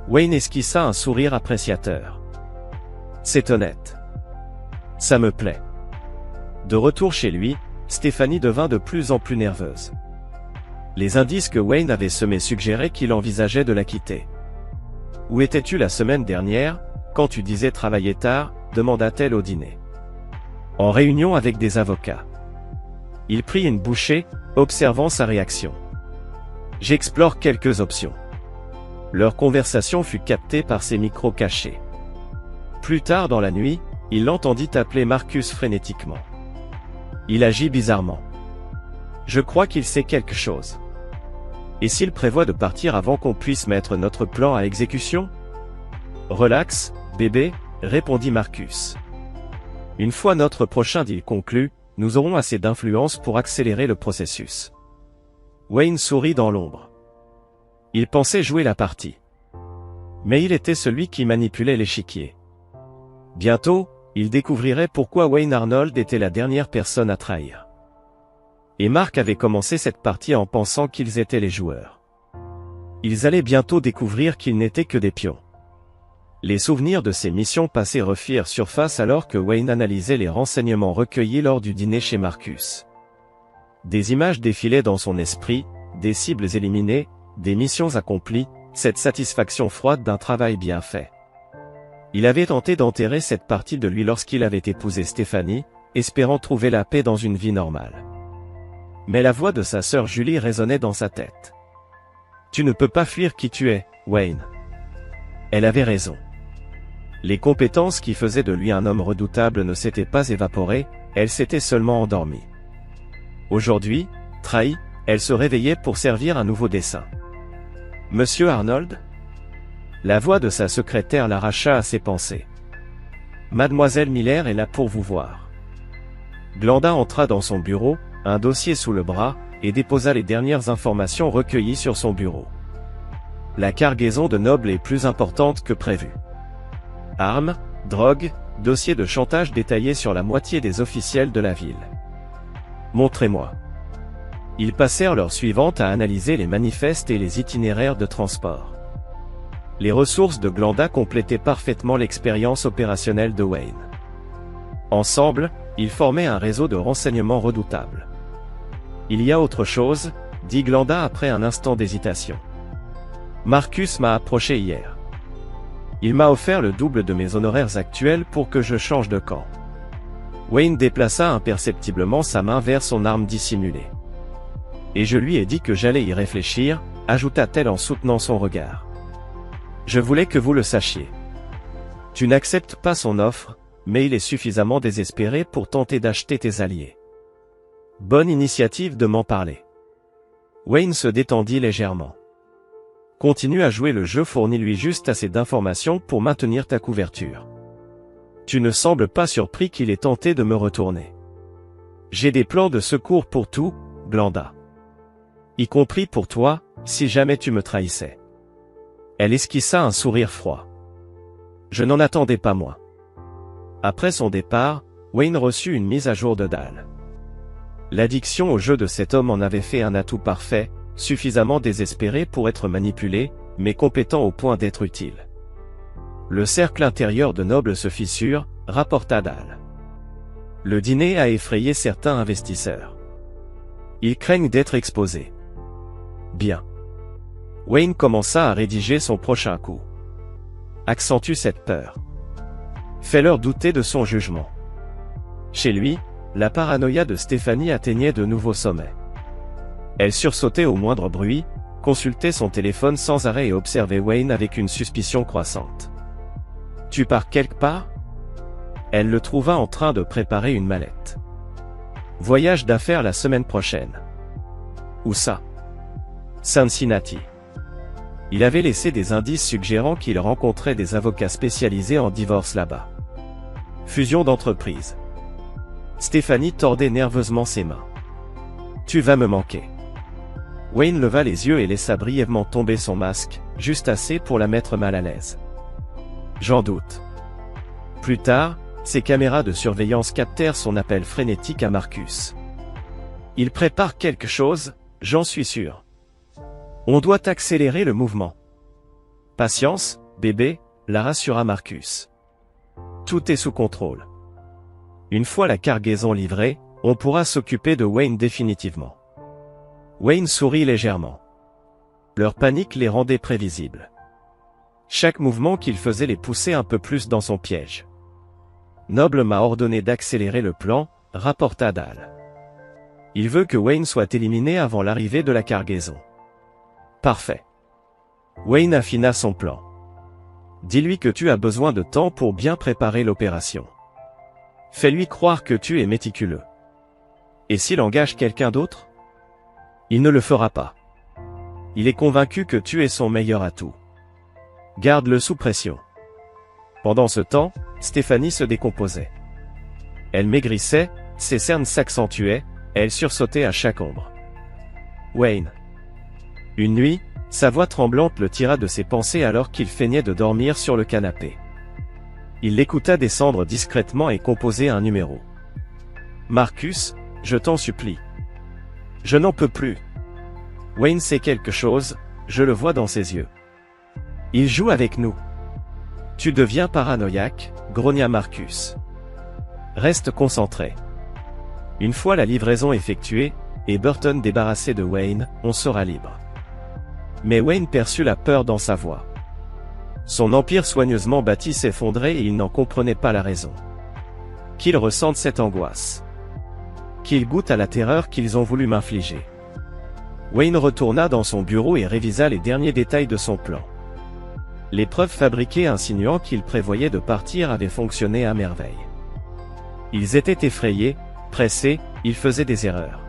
Wayne esquissa un sourire appréciateur. « C'est honnête. Ça me plaît. » De retour chez lui, Stéphanie devint de plus en plus nerveuse. Les indices que Wayne avait semés suggéraient qu'il envisageait de la quitter. « Où étais-tu la semaine dernière, quand tu disais travailler tard ?» demanda-t-elle au dîner. En réunion avec des avocats. Il prit une bouchée, observant sa réaction. J'explore quelques options. Leur conversation fut captée par ses micros cachés. Plus tard dans la nuit, il l'entendit appeler Marcus frénétiquement. Il agit bizarrement. Je crois qu'il sait quelque chose. Et s'il prévoit de partir avant qu'on puisse mettre notre plan à exécution? Relax, bébé, répondit Marcus. Une fois notre prochain deal conclu, nous aurons assez d'influence pour accélérer le processus. Wayne sourit dans l'ombre. Il pensait jouer la partie. Mais il était celui qui manipulait l'échiquier. Bientôt, il découvrirait pourquoi Wayne Arnold était la dernière personne à trahir. Et Mark avait commencé cette partie en pensant qu'ils étaient les joueurs. Ils allaient bientôt découvrir qu'ils n'étaient que des pions. Les souvenirs de ces missions passées refirent surface alors que Wayne analysait les renseignements recueillis lors du dîner chez Marcus. Des images défilaient dans son esprit, des cibles éliminées, des missions accomplies, cette satisfaction froide d'un travail bien fait. Il avait tenté d'enterrer cette partie de lui lorsqu'il avait épousé Stéphanie, espérant trouver la paix dans une vie normale. Mais la voix de sa sœur Julie résonnait dans sa tête. « Tu ne peux pas fuir qui tu es, Wayne. » Elle avait raison. Les compétences qui faisaient de lui un homme redoutable ne s'étaient pas évaporées, elles s'étaient seulement endormies. Aujourd'hui, trahie, elle se réveillait pour servir un nouveau dessein. « Monsieur Arnold ?» La voix de sa secrétaire l'arracha à ses pensées. « Mademoiselle Miller est là pour vous voir. » Glenda entra dans son bureau, un dossier sous le bras, et déposa les dernières informations recueillies sur son bureau. La cargaison de Noble est plus importante que prévu. Armes, drogue, dossier de chantage détaillé sur la moitié des officiels de la ville. Montrez-moi. Ils passèrent l'heure suivante à analyser les manifestes et les itinéraires de transport. Les ressources de Glenda complétaient parfaitement l'expérience opérationnelle de Wayne. Ensemble, ils formaient un réseau de renseignements redoutable. Il y a autre chose, dit Glenda après un instant d'hésitation. Marcus m'a approché hier. Il m'a offert le double de mes honoraires actuels pour que je change de camp. Wayne déplaça imperceptiblement sa main vers son arme dissimulée. Et je lui ai dit que j'allais y réfléchir, ajouta-t-elle en soutenant son regard. Je voulais que vous le sachiez. Tu n'acceptes pas son offre, mais il est suffisamment désespéré pour tenter d'acheter tes alliés. Bonne initiative de m'en parler. Wayne se détendit légèrement. Continue à jouer le jeu, fournis-lui juste assez d'informations pour maintenir ta couverture. Tu ne sembles pas surpris qu'il ait tenté de me retourner. J'ai des plans de secours pour tout, Glenda. Y compris pour toi, si jamais tu me trahissais. Elle esquissa un sourire froid. Je n'en attendais pas moins. Après son départ, Wayne reçut une mise à jour de Dahl. L'addiction au jeu de cet homme en avait fait un atout parfait, suffisamment désespéré pour être manipulé, mais compétent au point d'être utile. Le cercle intérieur de Noble se fissure, rapporta Dahl. Le dîner a effrayé certains investisseurs. Ils craignent d'être exposés. Bien. Wayne commença à rédiger son prochain coup. Accentue cette peur. Fais-leur douter de son jugement. Chez lui, la paranoïa de Stéphanie atteignait de nouveaux sommets. Elle sursautait au moindre bruit, consultait son téléphone sans arrêt et observait Wayne avec une suspicion croissante. « Tu pars quelque part ?» Elle le trouva en train de préparer une mallette. « Voyage d'affaires la semaine prochaine. »« Où ça ?»« Cincinnati. » Il avait laissé des indices suggérant qu'il rencontrait des avocats spécialisés en divorce là-bas. Fusion d'entreprise. Stéphanie tordait nerveusement ses mains. « Tu vas me manquer. » Wayne leva les yeux et laissa brièvement tomber son masque, juste assez pour la mettre mal à l'aise. « J'en doute. » Plus tard, ses caméras de surveillance captèrent son appel frénétique à Marcus. « Il prépare quelque chose, j'en suis sûr. On doit accélérer le mouvement. »« Patience, bébé, » la rassura Marcus. « Tout est sous contrôle. Une fois la cargaison livrée, on pourra s'occuper de Wayne définitivement. » Wayne sourit légèrement. Leur panique les rendait prévisibles. Chaque mouvement qu'il faisait les poussait un peu plus dans son piège. Noble m'a ordonné d'accélérer le plan, rapporta Dahl. Il veut que Wayne soit éliminé avant l'arrivée de la cargaison. Parfait. Wayne affina son plan. Dis-lui que tu as besoin de temps pour bien préparer l'opération. Fais-lui croire que tu es méticuleux. Et s'il engage quelqu'un d'autre? Il ne le fera pas. Il est convaincu que tu es son meilleur atout. Garde-le sous pression. Pendant ce temps, Stéphanie se décomposait. Elle maigrissait, ses cernes s'accentuaient, elle sursautait à chaque ombre. Wayne. Une nuit, sa voix tremblante le tira de ses pensées alors qu'il feignait de dormir sur le canapé. Il l'écouta descendre discrètement et composer un numéro. Marcus, je t'en supplie. Je n'en peux plus. Wayne sait quelque chose, je le vois dans ses yeux. Il joue avec nous. Tu deviens paranoïaque, grogna Marcus. Reste concentré. Une fois la livraison effectuée, et Burton débarrassé de Wayne, on sera libre. Mais Wayne perçut la peur dans sa voix. Son empire soigneusement bâti s'effondrait et il n'en comprenait pas la raison. Qu'il ressente cette angoisse. Qu'il goûte à la terreur qu'ils ont voulu m'infliger. Wayne retourna dans son bureau et révisa les derniers détails de son plan. Les preuves fabriquées insinuant qu'il prévoyait de partir avaient fonctionné à merveille. Ils étaient effrayés, pressés, ils faisaient des erreurs.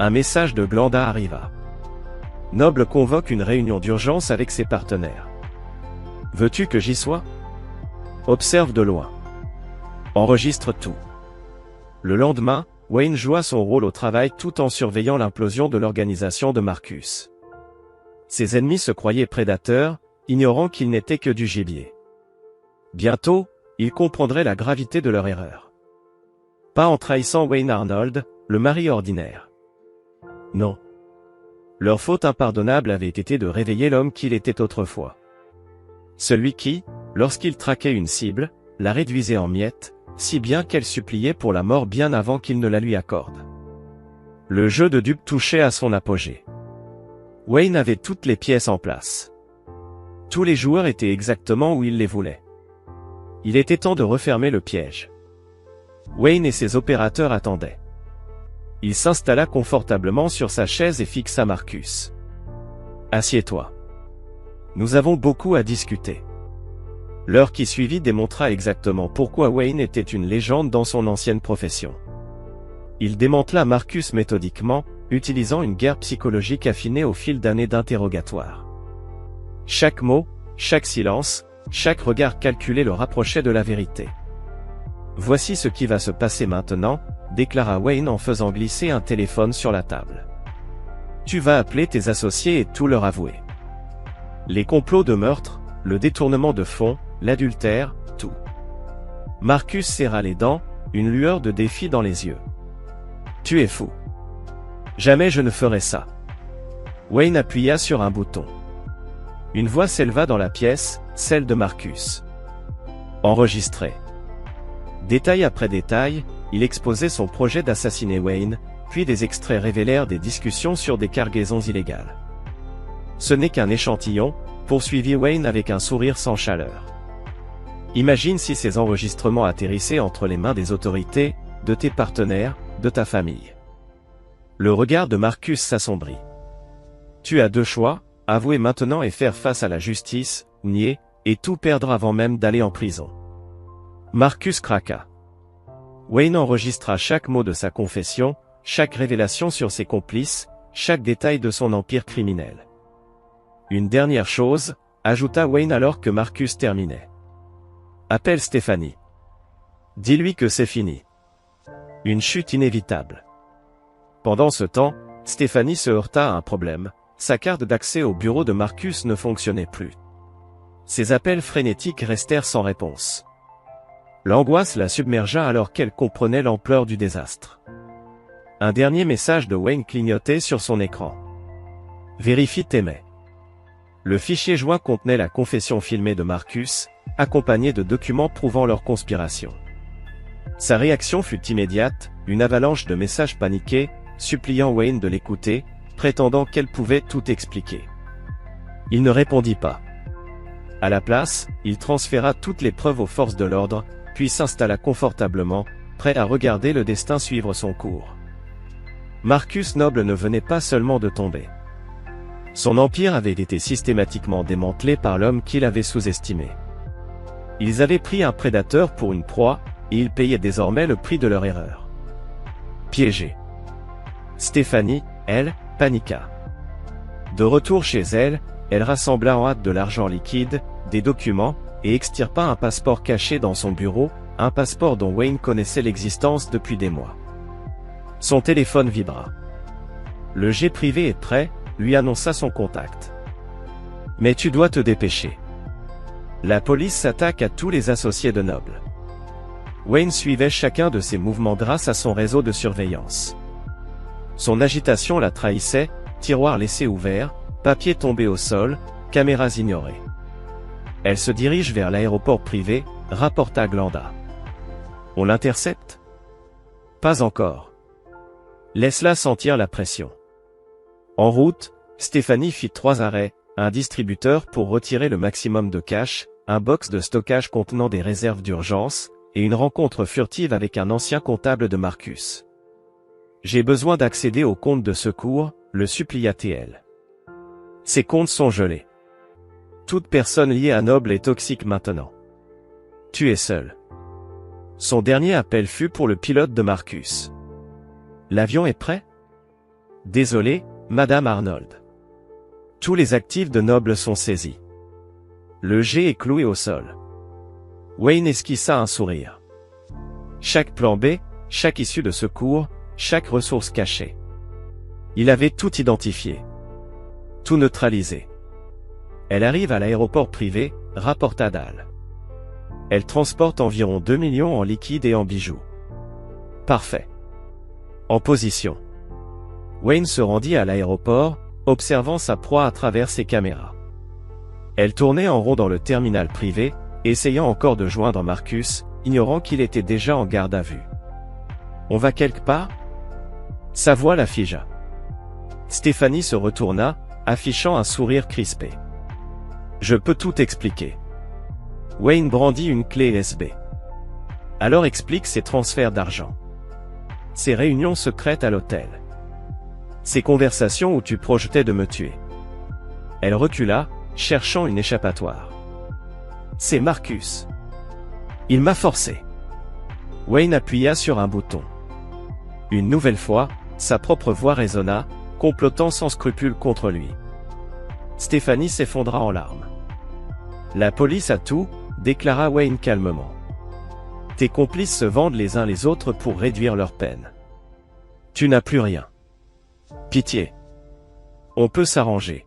Un message de Glenda arriva. Noble convoque une réunion d'urgence avec ses partenaires. Veux-tu que j'y sois? Observe de loin. Enregistre tout. Le lendemain, Wayne joua son rôle au travail tout en surveillant l'implosion de l'organisation de Marcus. Ses ennemis se croyaient prédateurs, ignorant qu'ils n'étaient que du gibier. Bientôt, ils comprendraient la gravité de leur erreur. Pas en trahissant Wayne Arnold, le mari ordinaire. Non. Leur faute impardonnable avait été de réveiller l'homme qu'il était autrefois. Celui qui, lorsqu'il traquait une cible, la réduisait en miettes, si bien qu'elle suppliait pour la mort bien avant qu'il ne la lui accorde. Le jeu de dupes touchait à son apogée. Wayne avait toutes les pièces en place. Tous les joueurs étaient exactement où il les voulait. Il était temps de refermer le piège. Wayne et ses opérateurs attendaient. Il s'installa confortablement sur sa chaise et fixa Marcus. « Assieds-toi. Nous avons beaucoup à discuter. » L'heure qui suivit démontra exactement pourquoi Wayne était une légende dans son ancienne profession. Il démantela Marcus méthodiquement, utilisant une guerre psychologique affinée au fil d'années d'interrogatoire. Chaque mot, chaque silence, chaque regard calculé le rapprochait de la vérité. « Voici ce qui va se passer maintenant, » déclara Wayne en faisant glisser un téléphone sur la table. « Tu vas appeler tes associés et tout leur avouer. Les complots de meurtre, le détournement de fonds, l'adultère, tout. » Marcus serra les dents, une lueur de défi dans les yeux. « Tu es fou. Jamais je ne ferai ça. » Wayne appuya sur un bouton. Une voix s'éleva dans la pièce, celle de Marcus. Enregistré. Détail après détail, il exposait son projet d'assassiner Wayne, puis des extraits révélèrent des discussions sur des cargaisons illégales. Ce n'est qu'un échantillon, poursuivit Wayne avec un sourire sans chaleur. Imagine si ces enregistrements atterrissaient entre les mains des autorités, de tes partenaires, de ta famille. Le regard de Marcus s'assombrit. Tu as deux choix, avouer maintenant et faire face à la justice, nier, et tout perdre avant même d'aller en prison. Marcus craqua. Wayne enregistra chaque mot de sa confession, chaque révélation sur ses complices, chaque détail de son empire criminel. Une dernière chose, ajouta Wayne alors que Marcus terminait. Appelle Stéphanie. Dis-lui que c'est fini. Une chute inévitable. Pendant ce temps, Stéphanie se heurta à un problème, sa carte d'accès au bureau de Marcus ne fonctionnait plus. Ses appels frénétiques restèrent sans réponse. L'angoisse la submergea alors qu'elle comprenait l'ampleur du désastre. Un dernier message de Wayne clignotait sur son écran. Vérifie tes mails. Le fichier joint contenait la confession filmée de Marcus, accompagnée de documents prouvant leur conspiration. Sa réaction fut immédiate, une avalanche de messages paniqués, suppliant Wayne de l'écouter, prétendant qu'elle pouvait tout expliquer. Il ne répondit pas. À la place, il transféra toutes les preuves aux forces de l'ordre, puis s'installa confortablement, prêt à regarder le destin suivre son cours. Marcus Noble ne venait pas seulement de tomber. Son empire avait été systématiquement démantelé par l'homme qu'il avait sous-estimé. Ils avaient pris un prédateur pour une proie, et ils payaient désormais le prix de leur erreur. Piégée. Stéphanie, elle, paniqua. De retour chez elle, elle rassembla en hâte de l'argent liquide, des documents, et extirpa un passeport caché dans son bureau, un passeport dont Wayne connaissait l'existence depuis des mois. Son téléphone vibra. Le jet privé est prêt, lui annonça son contact. Mais tu dois te dépêcher. La police s'attaque à tous les associés de Noble. Wayne suivait chacun de ses mouvements grâce à son réseau de surveillance. Son agitation la trahissait, tiroirs laissés ouverts, papiers tombés au sol, caméras ignorées. Elle se dirige vers l'aéroport privé, rapporta Glenda. On l'intercepte? Pas encore. Laisse-la sentir la pression. En route, Stéphanie fit 3 arrêts, un distributeur pour retirer le maximum de cash, un box de stockage contenant des réserves d'urgence, et une rencontre furtive avec un ancien comptable de Marcus. J'ai besoin d'accéder au compte de secours, le supplia-t-elle. Ces comptes sont gelés. Toute personne liée à Noble est toxique maintenant. Tu es seul. Son dernier appel fut pour le pilote de Marcus. L'avion est prêt? Désolé, Madame Arnold. Tous les actifs de Noble sont saisis. Le jet est cloué au sol. Wayne esquissa un sourire. Chaque plan B, chaque issue de secours, chaque ressource cachée. Il avait tout identifié. Tout neutralisé. Elle arrive à l'aéroport privé, rapporta Dahl. Elle transporte environ 2 millions en liquide et en bijoux. Parfait. En position. Wayne se rendit à l'aéroport, observant sa proie à travers ses caméras. Elle tournait en rond dans le terminal privé, essayant encore de joindre Marcus, ignorant qu'il était déjà en garde à vue. On va quelque part? Sa voix la figea. Stéphanie se retourna, affichant un sourire crispé. Je peux tout expliquer. Wayne brandit une clé USB. Alors explique ses transferts d'argent. Ces réunions secrètes à l'hôtel. Ces conversations où tu projetais de me tuer. Elle recula, cherchant une échappatoire. C'est Marcus. Il m'a forcé. Wayne appuya sur un bouton. Une nouvelle fois, sa propre voix résonna, complotant sans scrupule contre lui. Stéphanie s'effondra en larmes. La police a tout, déclara Wayne calmement. Tes complices se vendent les uns les autres pour réduire leur peine. Tu n'as plus rien. Pitié. On peut s'arranger.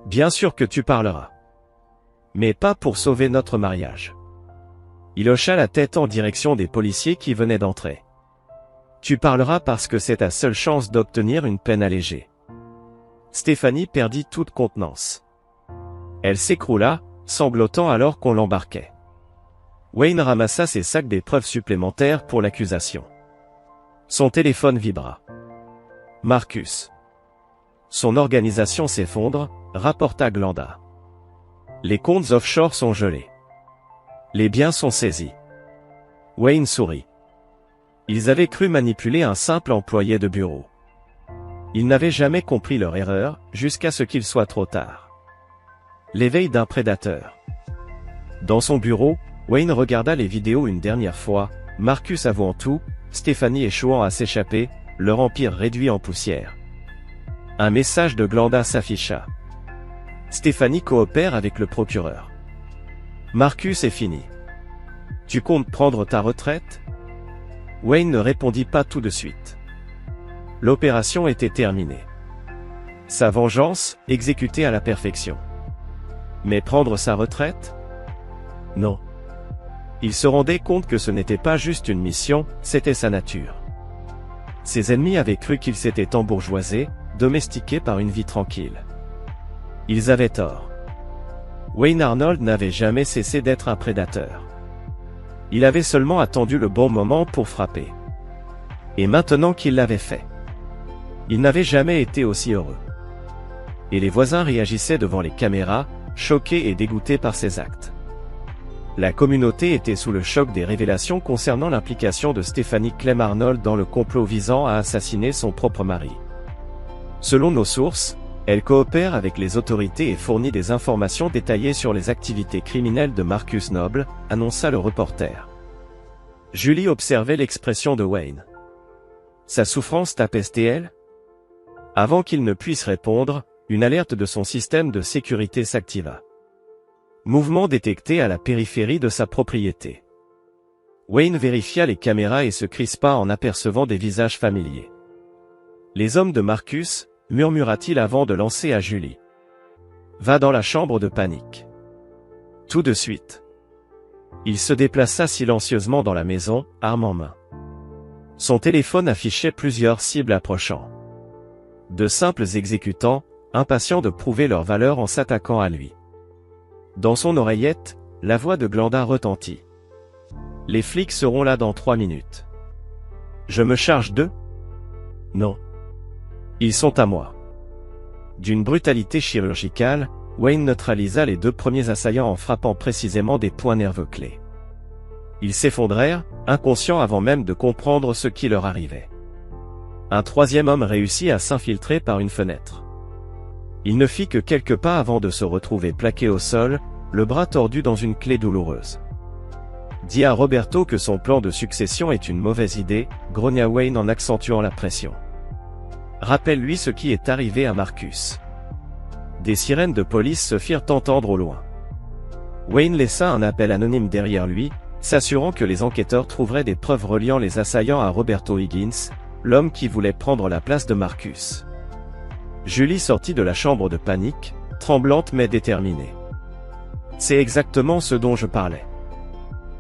Bien sûr que tu parleras. Mais pas pour sauver notre mariage. Il hocha la tête en direction des policiers qui venaient d'entrer. Tu parleras parce que c'est ta seule chance d'obtenir une peine allégée. Stéphanie perdit toute contenance. Elle s'écroula, sanglotant alors qu'on l'embarquait. Wayne ramassa ses sacs d'épreuves supplémentaires pour l'accusation. Son téléphone vibra. Marcus. Son organisation s'effondre, rapporta Glenda. Les comptes offshore sont gelés. Les biens sont saisis. Wayne sourit. Ils avaient cru manipuler un simple employé de bureau. Ils n'avaient jamais compris leur erreur, jusqu'à ce qu'il soit trop tard. L'éveil d'un prédateur. Dans son bureau, Wayne regarda les vidéos une dernière fois, Marcus avouant tout, Stéphanie échouant à s'échapper, leur empire réduit en poussière. Un message de Glenda s'afficha. Stéphanie coopère avec le procureur. Marcus est fini. Tu comptes prendre ta retraite? Wayne ne répondit pas tout de suite. L'opération était terminée. Sa vengeance, exécutée à la perfection. Mais prendre sa retraite? Non. Il se rendait compte que ce n'était pas juste une mission, c'était sa nature. Ses ennemis avaient cru qu'il s'était embourgeoisé, domestiqué par une vie tranquille. Ils avaient tort. Wayne Arnold n'avait jamais cessé d'être un prédateur. Il avait seulement attendu le bon moment pour frapper. Et maintenant qu'il l'avait fait, il n'avait jamais été aussi heureux. Et les voisins réagissaient devant les caméras, choqués et dégoûtés par ses actes. La communauté était sous le choc des révélations concernant l'implication de Stephanie Clem Arnold dans le complot visant à assassiner son propre mari. Selon nos sources, elle coopère avec les autorités et fournit des informations détaillées sur les activités criminelles de Marcus Noble, annonça le reporter. Julie observait l'expression de Wayne. Sa souffrance t'apestait-elle? Avant qu'il ne puisse répondre, une alerte de son système de sécurité s'activa. Mouvement détecté à la périphérie de sa propriété. Wayne vérifia les caméras et se crispa en apercevant des visages familiers. Les hommes de Marcus, murmura-t-il avant de lancer à Julie. Va dans la chambre de panique. Tout de suite. Il se déplaça silencieusement dans la maison, arme en main. Son téléphone affichait plusieurs cibles approchant. De simples exécutants, impatients de prouver leur valeur en s'attaquant à lui. Dans son oreillette, la voix de Glenda retentit. Les flics seront là dans 3 minutes. Je me charge d'eux? Non. Ils sont à moi. D'une brutalité chirurgicale, Wayne neutralisa les 2 premiers assaillants en frappant précisément des points nerveux clés. Ils s'effondrèrent, inconscients avant même de comprendre ce qui leur arrivait. Un 3e homme réussit à s'infiltrer par une fenêtre. Il ne fit que quelques pas avant de se retrouver plaqué au sol, le bras tordu dans une clé douloureuse. Dis à Roberto que son plan de succession est une mauvaise idée, grogna Wayne en accentuant la pression. Rappelle-lui ce qui est arrivé à Marcus. Des sirènes de police se firent entendre au loin. Wayne laissa un appel anonyme derrière lui, s'assurant que les enquêteurs trouveraient des preuves reliant les assaillants à Roberto Higgins, l'homme qui voulait prendre la place de Marcus. Julie sortit de la chambre de panique, tremblante mais déterminée. C'est exactement ce dont je parlais.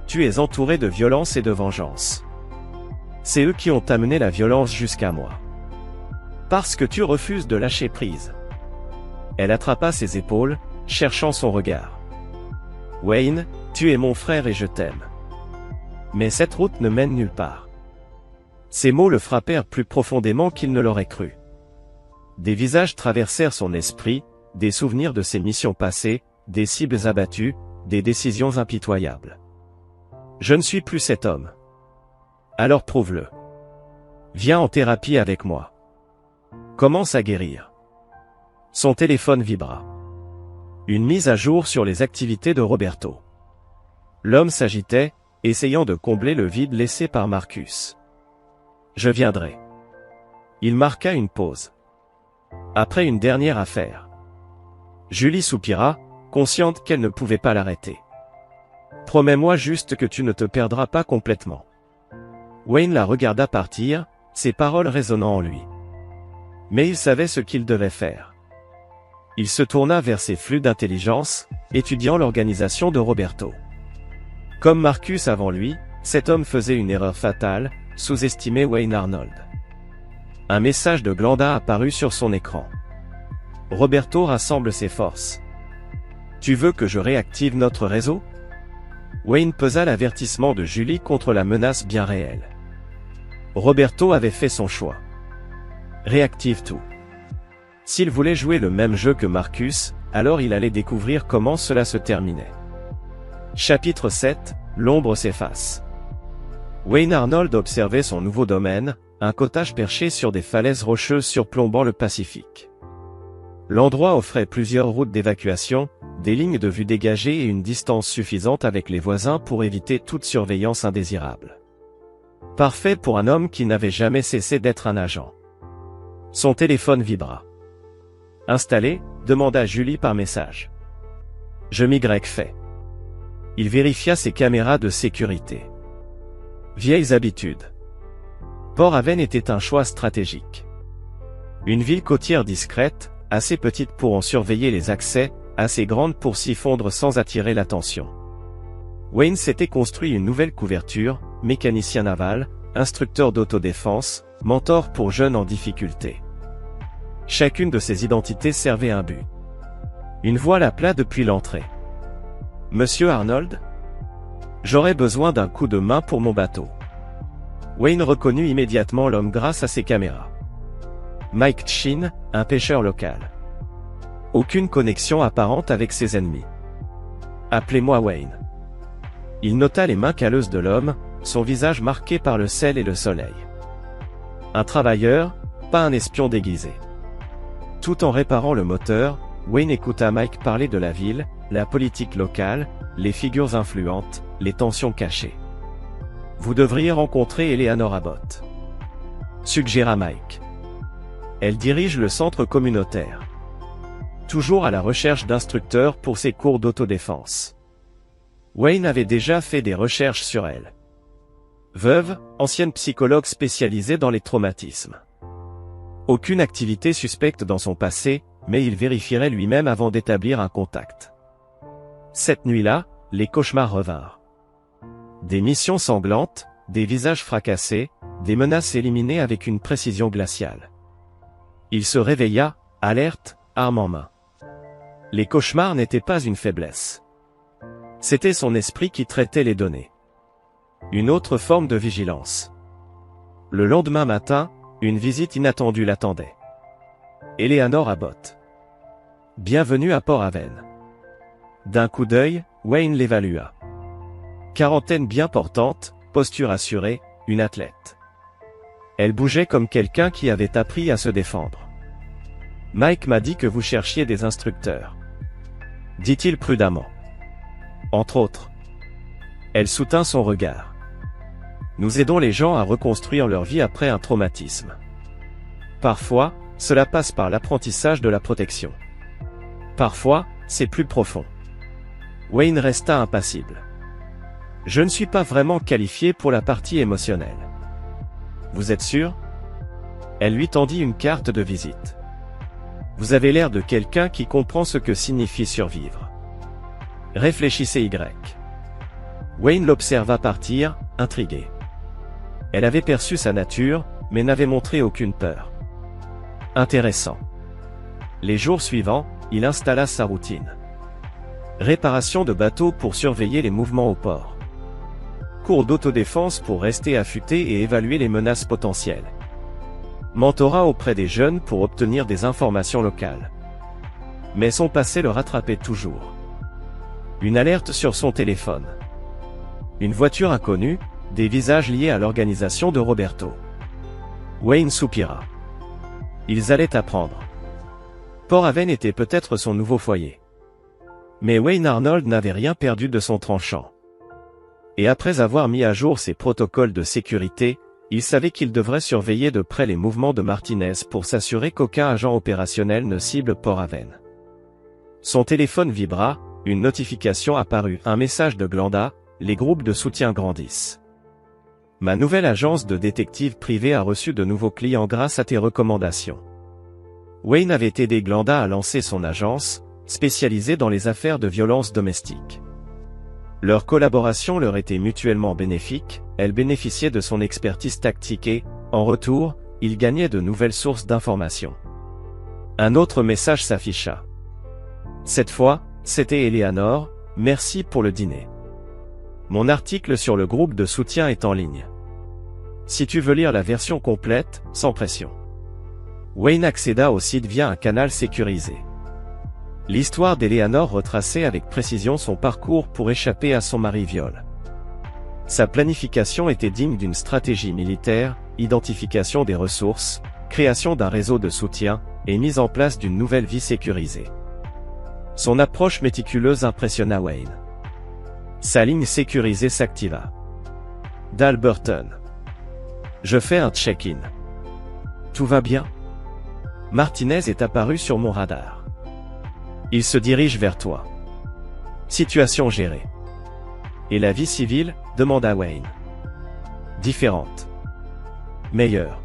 Tu es entouré de violence et de vengeance. C'est eux qui ont amené la violence jusqu'à moi. Parce que tu refuses de lâcher prise. Elle attrapa ses épaules, cherchant son regard. Wayne, tu es mon frère et je t'aime. Mais cette route ne mène nulle part. Ces mots le frappèrent plus profondément qu'il ne l'aurait cru. Des visages traversèrent son esprit, des souvenirs de ses missions passées, des cibles abattues, des décisions impitoyables. Je ne suis plus cet homme. Alors prouve-le. Viens en thérapie avec moi. Commence à guérir. Son téléphone vibra. Une mise à jour sur les activités de Roberto. L'homme s'agitait, essayant de combler le vide laissé par Marcus. Je viendrai. Il marqua une pause. Après une dernière affaire. Julie soupira, consciente qu'elle ne pouvait pas l'arrêter. Promets-moi juste que tu ne te perdras pas complètement. Wayne la regarda partir, ses paroles résonnant en lui. Mais il savait ce qu'il devait faire. Il se tourna vers ses flux d'intelligence, étudiant l'organisation de Roberto. Comme Marcus avant lui, cet homme faisait une erreur fatale, sous-estimait Wayne Arnold. Un message de Glenda apparut sur son écran. Roberto rassemble ses forces. Tu veux que je réactive notre réseau? Wayne pesa l'avertissement de Julie contre la menace bien réelle. Roberto avait fait son choix. Réactive tout. S'il voulait jouer le même jeu que Marcus, alors il allait découvrir comment cela se terminait. Chapitre 7, l'ombre s'efface. Wayne Arnold observait son nouveau domaine, un cottage perché sur des falaises rocheuses surplombant le Pacifique. L'endroit offrait plusieurs routes d'évacuation, des lignes de vue dégagées et une distance suffisante avec les voisins pour éviter toute surveillance indésirable. Parfait pour un homme qui n'avait jamais cessé d'être un agent. Son téléphone vibra. Installé, demanda Julie par message. Je fait. Il vérifia ses caméras de sécurité. Vieilles habitudes. Port-Aven était un choix stratégique. Une ville côtière discrète, assez petite pour en surveiller les accès, assez grande pour s'y fondre sans attirer l'attention. Wayne s'était construit une nouvelle couverture, mécanicien naval, instructeur d'autodéfense, mentor pour jeunes en difficulté. Chacune de ces identités servait un but. Une voix l'appela depuis l'entrée. Monsieur Arnold? J'aurais besoin d'un coup de main pour mon bateau. Wayne reconnut immédiatement l'homme grâce à ses caméras. Mike Chin, un pêcheur local. Aucune connexion apparente avec ses ennemis. Appelez-moi Wayne. Il nota les mains calleuses de l'homme, son visage marqué par le sel et le soleil. Un travailleur, pas un espion déguisé. Tout en réparant le moteur, Wayne écouta Mike parler de la ville, la politique locale, les figures influentes, les tensions cachées. Vous devriez rencontrer Eleanor Abbott, suggéra Mike. Elle dirige le centre communautaire. Toujours à la recherche d'instructeurs pour ses cours d'autodéfense. Wayne avait déjà fait des recherches sur elle. Veuve, ancienne psychologue spécialisée dans les traumatismes. Aucune activité suspecte dans son passé, mais il vérifierait lui-même avant d'établir un contact. Cette nuit-là, les cauchemars revinrent. Des missions sanglantes, des visages fracassés, des menaces éliminées avec une précision glaciale. Il se réveilla, alerte, arme en main. Les cauchemars n'étaient pas une faiblesse. C'était son esprit qui traitait les données. Une autre forme de vigilance. Le lendemain matin, une visite inattendue l'attendait. Eleanor Abbott. Bienvenue à Port Haven. D'un coup d'œil, Wayne l'évalua. Quarantaine bien portante, posture assurée, une athlète. Elle bougeait comme quelqu'un qui avait appris à se défendre. Mike m'a dit que vous cherchiez des instructeurs, dit-il prudemment. Entre autres. Elle soutint son regard. Nous aidons les gens à reconstruire leur vie après un traumatisme. Parfois, cela passe par l'apprentissage de la protection. Parfois, c'est plus profond. Wayne resta impassible. Je ne suis pas vraiment qualifié pour la partie émotionnelle. Vous êtes sûr? Elle lui tendit une carte de visite. Vous avez l'air de quelqu'un qui comprend ce que signifie survivre. Réfléchissez Y. Wayne l'observa partir, intrigué. Elle avait perçu sa nature, mais n'avait montré aucune peur. Intéressant. Les jours suivants, il installa sa routine. Réparation de bateaux pour surveiller les mouvements au port. Cours d'autodéfense pour rester affûté et évaluer les menaces potentielles. Mentorat auprès des jeunes pour obtenir des informations locales. Mais son passé le rattrapait toujours. Une alerte sur son téléphone. Une voiture inconnue, des visages liés à l'organisation de Roberto. Wayne soupira. Ils allaient apprendre. Port Haven était peut-être son nouveau foyer. Mais Wayne Arnold n'avait rien perdu de son tranchant. Et après avoir mis à jour ses protocoles de sécurité, il savait qu'il devrait surveiller de près les mouvements de Martinez pour s'assurer qu'aucun agent opérationnel ne cible Port Haven. Son téléphone vibra, une notification apparut, un message de Glenda, les groupes de soutien grandissent. Ma nouvelle agence de détective privée a reçu de nouveaux clients grâce à tes recommandations. Wayne avait aidé Glenda à lancer son agence, spécialisée dans les affaires de violence domestique. Leur collaboration leur était mutuellement bénéfique, elle bénéficiait de son expertise tactique et, en retour, il gagnait de nouvelles sources d'informations. Un autre message s'afficha. Cette fois, c'était Eleanor, merci pour le dîner. Mon article sur le groupe de soutien est en ligne. Si tu veux lire la version complète, sans pression. Wayne accéda au site via un canal sécurisé. L'histoire d'Eleanor retraçait avec précision son parcours pour échapper à son mari viol. Sa planification était digne d'une stratégie militaire, identification des ressources, création d'un réseau de soutien, et mise en place d'une nouvelle vie sécurisée. Son approche méticuleuse impressionna Wayne. Sa ligne sécurisée s'activa. Dal Burton. Je fais un check-in. Tout va bien? Martinez est apparu sur mon radar. Il se dirige vers toi. Situation gérée. Et la vie civile, demanda Wayne. Différente. Meilleure.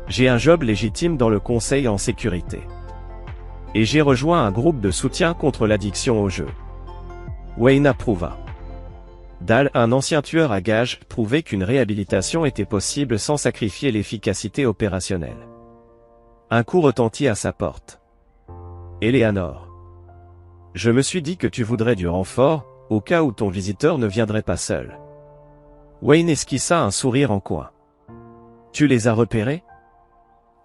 J'ai un job légitime dans le conseil en sécurité. Et j'ai rejoint un groupe de soutien contre l'addiction au jeu. Wayne approuva. Dal, un ancien tueur à gages, prouvait qu'une réhabilitation était possible sans sacrifier l'efficacité opérationnelle. Un coup retentit à sa porte. Eleanor. Je me suis dit que tu voudrais du renfort, au cas où ton visiteur ne viendrait pas seul. Wayne esquissa un sourire en coin. Tu les as repérés?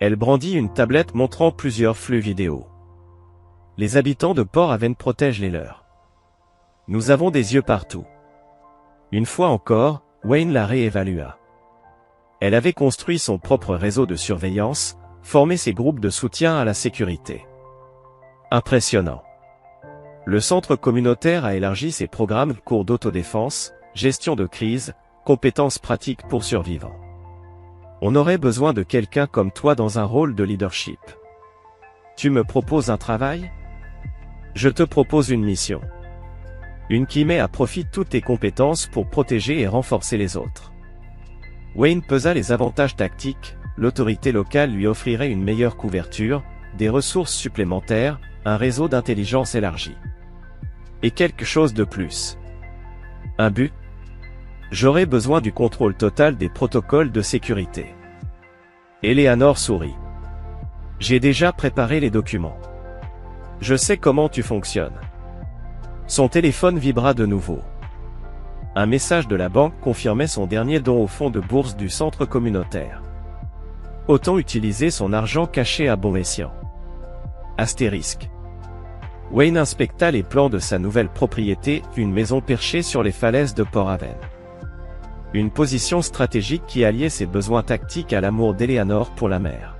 Elle brandit une tablette montrant plusieurs flux vidéo. Les habitants de Port Haven protègent les leurs. Nous avons des yeux partout. Une fois encore, Wayne la réévalua. Elle avait construit son propre réseau de surveillance, formé ses groupes de soutien à la sécurité. Impressionnant. Le centre communautaire a élargi ses programmes cours d'autodéfense, gestion de crise, compétences pratiques pour survivants. On aurait besoin de quelqu'un comme toi dans un rôle de leadership. Tu me proposes un travail? Je te propose une mission. Une qui met à profit toutes tes compétences pour protéger et renforcer les autres. Wayne pesa les avantages tactiques, l'autorité locale lui offrirait une meilleure couverture, des ressources supplémentaires, un réseau d'intelligence élargi. Et quelque chose de plus. Un but? J'aurais besoin du contrôle total des protocoles de sécurité. Eleanor sourit. J'ai déjà préparé les documents. Je sais comment tu fonctionnes. Son téléphone vibra de nouveau. Un message de la banque confirmait son dernier don au fonds de bourse du centre communautaire. Autant utiliser son argent caché à bon escient. Astérisque. Wayne inspecta les plans de sa nouvelle propriété, une maison perchée sur les falaises de Port Haven. Une position stratégique qui alliait ses besoins tactiques à l'amour d'Eleanor pour la mer.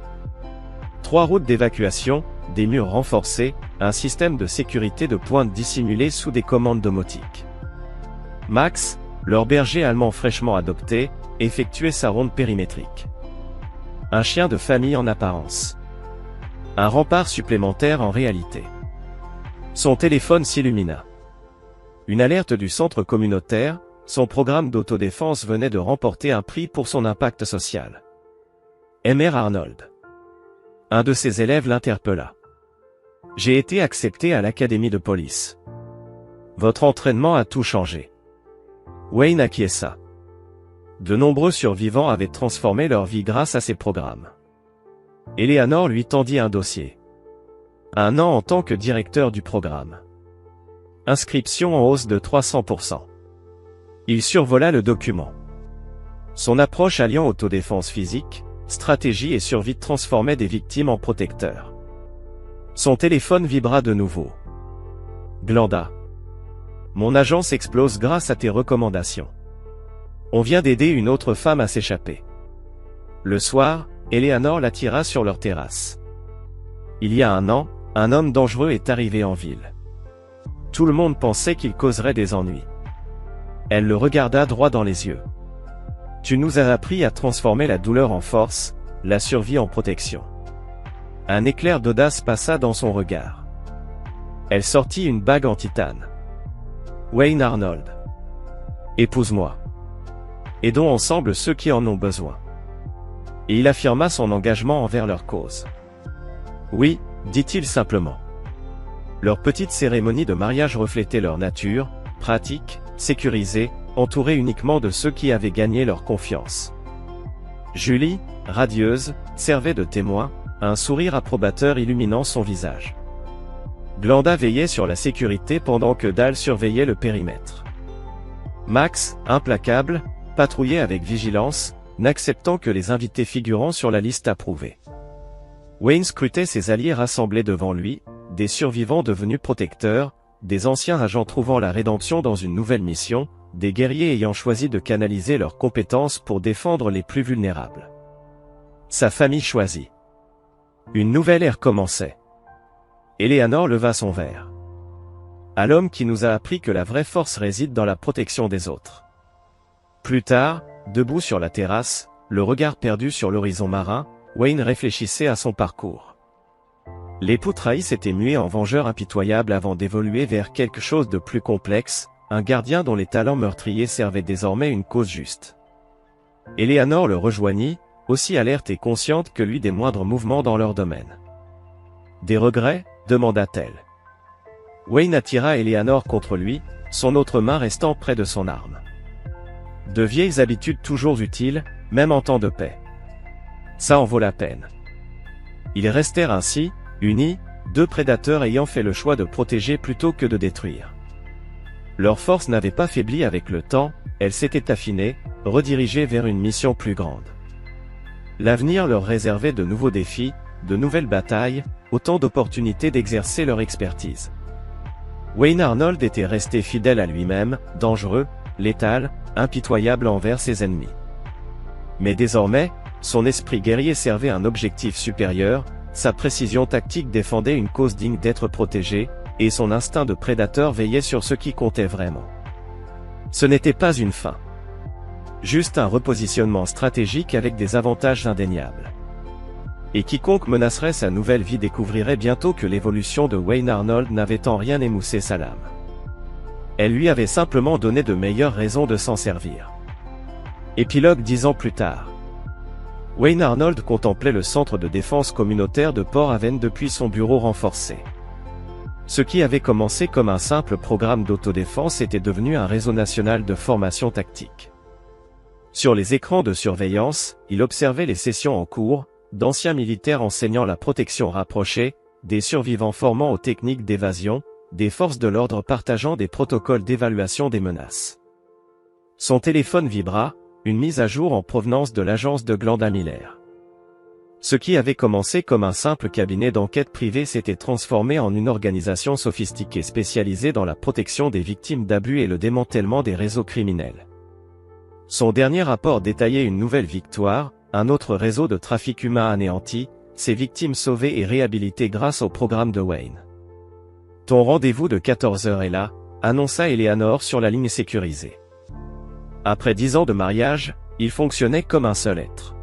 3 routes d'évacuation, des murs renforcés, un système de sécurité de pointe dissimulé sous des commandes domotiques. Max, leur berger allemand fraîchement adopté, effectuait sa ronde périmétrique. Un chien de famille en apparence. Un rempart supplémentaire en réalité. Son téléphone s'illumina. Une alerte du centre communautaire, son programme d'autodéfense venait de remporter un prix pour son impact social. Mr. Arnold. Un de ses élèves l'interpella. J'ai été accepté à l'académie de police. Votre entraînement a tout changé. Wayne acquiesça. De nombreux survivants avaient transformé leur vie grâce à ces programmes. Eleanor lui tendit un dossier. 1 an en tant que directeur du programme. Inscription en hausse de 300%. Il survola le document. Son approche alliant autodéfense physique, stratégie et survie transformait des victimes en protecteurs. Son téléphone vibra de nouveau. Glenda. Mon agence explose grâce à tes recommandations. On vient d'aider une autre femme à s'échapper. Le soir, Eleanor l'attira sur leur terrasse. Il y a 1 an, un homme dangereux est arrivé en ville. Tout le monde pensait qu'il causerait des ennuis. Elle le regarda droit dans les yeux. Tu nous as appris à transformer la douleur en force, la survie en protection. Un éclair d'audace passa dans son regard. Elle sortit une bague en titane. Wayne Arnold. Épouse-moi. Aidons ensemble ceux qui en ont besoin. Et il affirma son engagement envers leur cause. Oui, dit-il simplement. Leur petite cérémonie de mariage reflétait leur nature, pratique, sécurisée, entourée uniquement de ceux qui avaient gagné leur confiance. Julie, radieuse, servait de témoin, un sourire approbateur illuminant son visage. Glenda veillait sur la sécurité pendant que Dal surveillait le périmètre. Max, implacable, patrouillait avec vigilance, n'acceptant que les invités figurant sur la liste approuvée. Wayne scrutait ses alliés rassemblés devant lui, des survivants devenus protecteurs, des anciens agents trouvant la rédemption dans une nouvelle mission, des guerriers ayant choisi de canaliser leurs compétences pour défendre les plus vulnérables. Sa famille choisie. Une nouvelle ère commençait. Eleanor leva son verre. À l'homme qui nous a appris que la vraie force réside dans la protection des autres. Plus tard, debout sur la terrasse, le regard perdu sur l'horizon marin, Wayne réfléchissait à son parcours. L'époux trahi s'était mué en vengeur impitoyable avant d'évoluer vers quelque chose de plus complexe, un gardien dont les talents meurtriers servaient désormais une cause juste. Eleanor le rejoignit, aussi alerte et consciente que lui des moindres mouvements dans leur domaine. Des regrets ? Demanda-t-elle. Wayne attira Eleanor contre lui, son autre main restant près de son arme. De vieilles habitudes toujours utiles, même en temps de paix. Ça en vaut la peine. Ils restèrent ainsi, unis, 2 prédateurs ayant fait le choix de protéger plutôt que de détruire. Leur force n'avait pas faibli avec le temps, elle s'était affinée, redirigée vers une mission plus grande. L'avenir leur réservait de nouveaux défis, de nouvelles batailles, autant d'opportunités d'exercer leur expertise. Wayne Arnold était resté fidèle à lui-même, dangereux, létal, impitoyable envers ses ennemis. Mais désormais, son esprit guerrier servait un objectif supérieur, sa précision tactique défendait une cause digne d'être protégée, et son instinct de prédateur veillait sur ce qui comptait vraiment. Ce n'était pas une fin. Juste un repositionnement stratégique avec des avantages indéniables. Et quiconque menacerait sa nouvelle vie découvrirait bientôt que l'évolution de Wayne Arnold n'avait en rien émoussé sa lame. Elle lui avait simplement donné de meilleures raisons de s'en servir. Épilogue 10 ans plus tard. Wayne Arnold contemplait le centre de défense communautaire de Port Haven depuis son bureau renforcé. Ce qui avait commencé comme un simple programme d'autodéfense était devenu un réseau national de formation tactique. Sur les écrans de surveillance, il observait les sessions en cours, d'anciens militaires enseignant la protection rapprochée, des survivants formant aux techniques d'évasion, des forces de l'ordre partageant des protocoles d'évaluation des menaces. Son téléphone vibra, une mise à jour en provenance de l'agence de Glenda Miller. Ce qui avait commencé comme un simple cabinet d'enquête privée s'était transformé en une organisation sophistiquée spécialisée dans la protection des victimes d'abus et le démantèlement des réseaux criminels. Son dernier rapport détaillait une nouvelle victoire, un autre réseau de trafic humain anéanti, ses victimes sauvées et réhabilitées grâce au programme de Wayne. « Ton rendez-vous de 14h est là », annonça Eleanor sur la ligne sécurisée. Après 10 ans de mariage, ils fonctionnaient comme un seul être.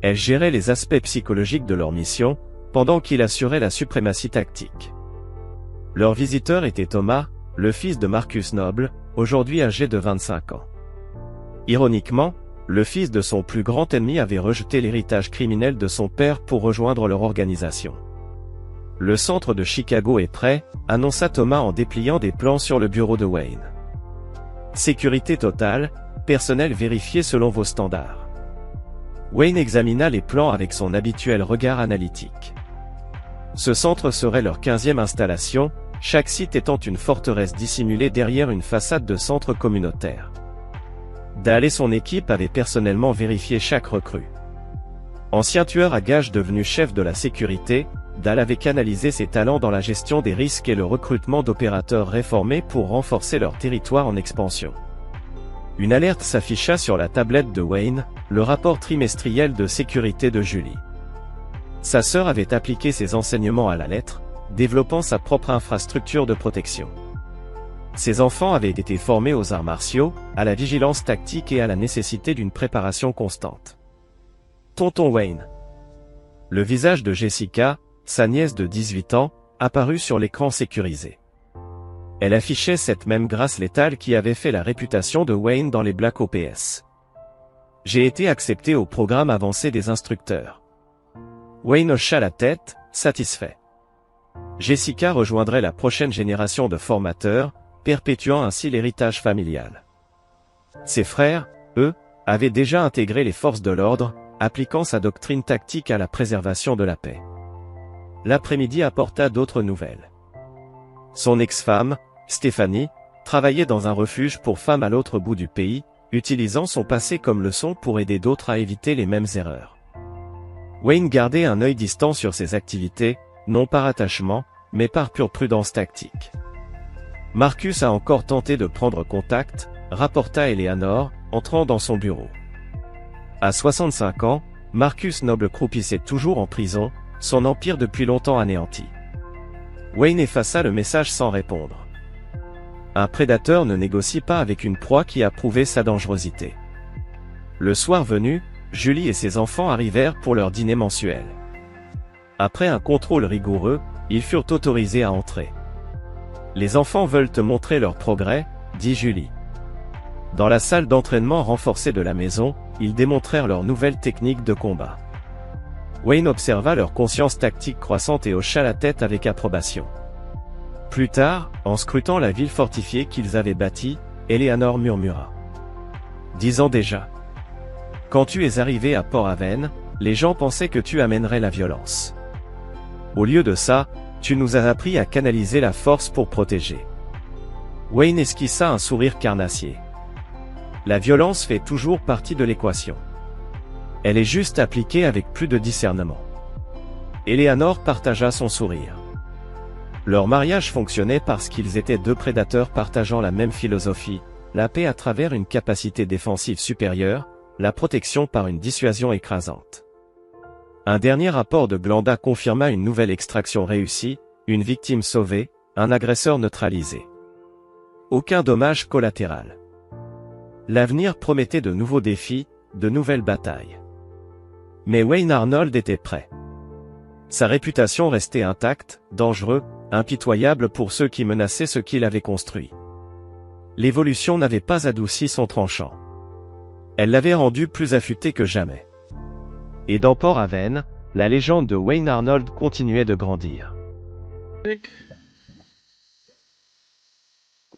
Elle gérait les aspects psychologiques de leur mission, pendant qu'il assurait la suprématie tactique. Leur visiteur était Thomas, le fils de Marcus Noble, aujourd'hui âgé de 25 ans. Ironiquement, le fils de son plus grand ennemi avait rejeté l'héritage criminel de son père pour rejoindre leur organisation. « Le centre de Chicago est prêt », annonça Thomas en dépliant des plans sur le bureau de Wayne. « Sécurité totale, personnel vérifié selon vos standards. » Wayne examina les plans avec son habituel regard analytique. Ce centre serait leur 15e installation, chaque site étant une forteresse dissimulée derrière une façade de centre communautaire. Dale et son équipe avaient personnellement vérifié chaque recrue. Ancien tueur à gages devenu chef de la sécurité, Dale avait canalisé ses talents dans la gestion des risques et le recrutement d'opérateurs réformés pour renforcer leur territoire en expansion. Une alerte s'afficha sur la tablette de Wayne, le rapport trimestriel de sécurité de Julie. Sa sœur avait appliqué ses enseignements à la lettre, développant sa propre infrastructure de protection. Ses enfants avaient été formés aux arts martiaux, à la vigilance tactique et à la nécessité d'une préparation constante. Tonton Wayne. Le visage de Jessica, sa nièce de 18 ans, apparut sur l'écran sécurisé. Elle affichait cette même grâce létale qui avait fait la réputation de Wayne dans les Black Ops. J'ai été accepté au programme avancé des instructeurs. Wayne hocha la tête, satisfait. Jessica rejoindrait la prochaine génération de formateurs, perpétuant ainsi l'héritage familial. Ses frères, eux, avaient déjà intégré les forces de l'ordre, appliquant sa doctrine tactique à la préservation de la paix. L'après-midi apporta d'autres nouvelles. Son ex-femme, Stéphanie, travaillait dans un refuge pour femmes à l'autre bout du pays, utilisant son passé comme leçon pour aider d'autres à éviter les mêmes erreurs. Wayne gardait un œil distant sur ses activités, non par attachement, mais par pure prudence tactique. Marcus a encore tenté de prendre contact, rapporta Eleanor, entrant dans son bureau. À 65 ans, Marcus Noble croupissait toujours en prison, son empire depuis longtemps anéanti. Wayne effaça le message sans répondre. Un prédateur ne négocie pas avec une proie qui a prouvé sa dangerosité. Le soir venu, Julie et ses enfants arrivèrent pour leur dîner mensuel. Après un contrôle rigoureux, ils furent autorisés à entrer. « Les enfants veulent te montrer leur progrès », dit Julie. Dans la salle d'entraînement renforcée de la maison, ils démontrèrent leurs nouvelles techniques de combat. Wayne observa leur conscience tactique croissante et hocha la tête avec approbation. Plus tard, en scrutant la ville fortifiée qu'ils avaient bâtie, Eleanor murmura. « 10 ans déjà. Quand tu es arrivé à Port Haven, les gens pensaient que tu amènerais la violence. Au lieu de ça, tu nous as appris à canaliser la force pour protéger. » Wayne esquissa un sourire carnassier. La violence fait toujours partie de l'équation. Elle est juste appliquée avec plus de discernement. Eleanor partagea son sourire. Leur mariage fonctionnait parce qu'ils étaient deux prédateurs partageant la même philosophie, la paix à travers une capacité défensive supérieure, la protection par une dissuasion écrasante. Un dernier rapport de Glanda confirma une nouvelle extraction réussie, une victime sauvée, un agresseur neutralisé. Aucun dommage collatéral. L'avenir promettait de nouveaux défis, de nouvelles batailles. Mais Wayne Arnold était prêt. Sa réputation restait intacte, dangereux, impitoyable pour ceux qui menaçaient ce qu'il avait construit. L'évolution n'avait pas adouci son tranchant. Elle l'avait rendu plus affûté que jamais. Et dans Port-Aven, la légende de Wayne Arnold continuait de grandir.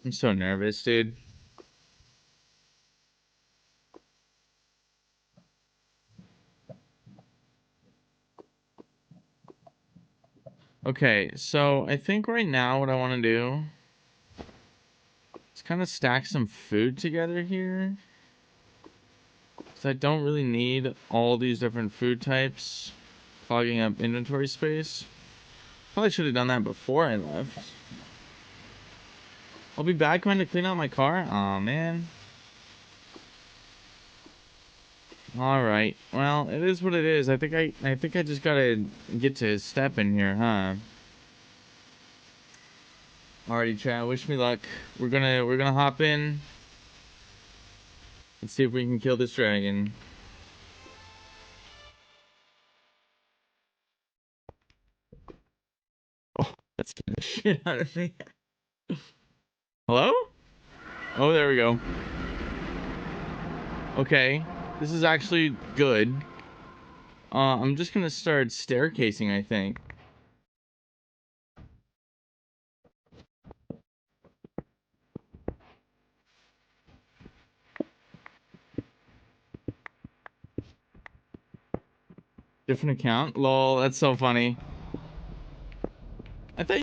I'm so nervous, dude. Okay, so I think right now what I want to do is kind of stack some food together here. Because I don't really need all these different food types clogging up inventory space. Probably should have done that before I left. I'll be back when to clean out my car. Aw, man. Alright, well, it is what it is. I think I just gotta get to stepping here, huh? Alrighty, chat, wish me luck. We're gonna hop in. Let's see if we can kill this dragon. Oh, that's getting the shit out of me. Hello? Oh, there we go. Okay, this is actually good. I'm just gonna start staircasing, I think. Different account? Lol, that's so funny.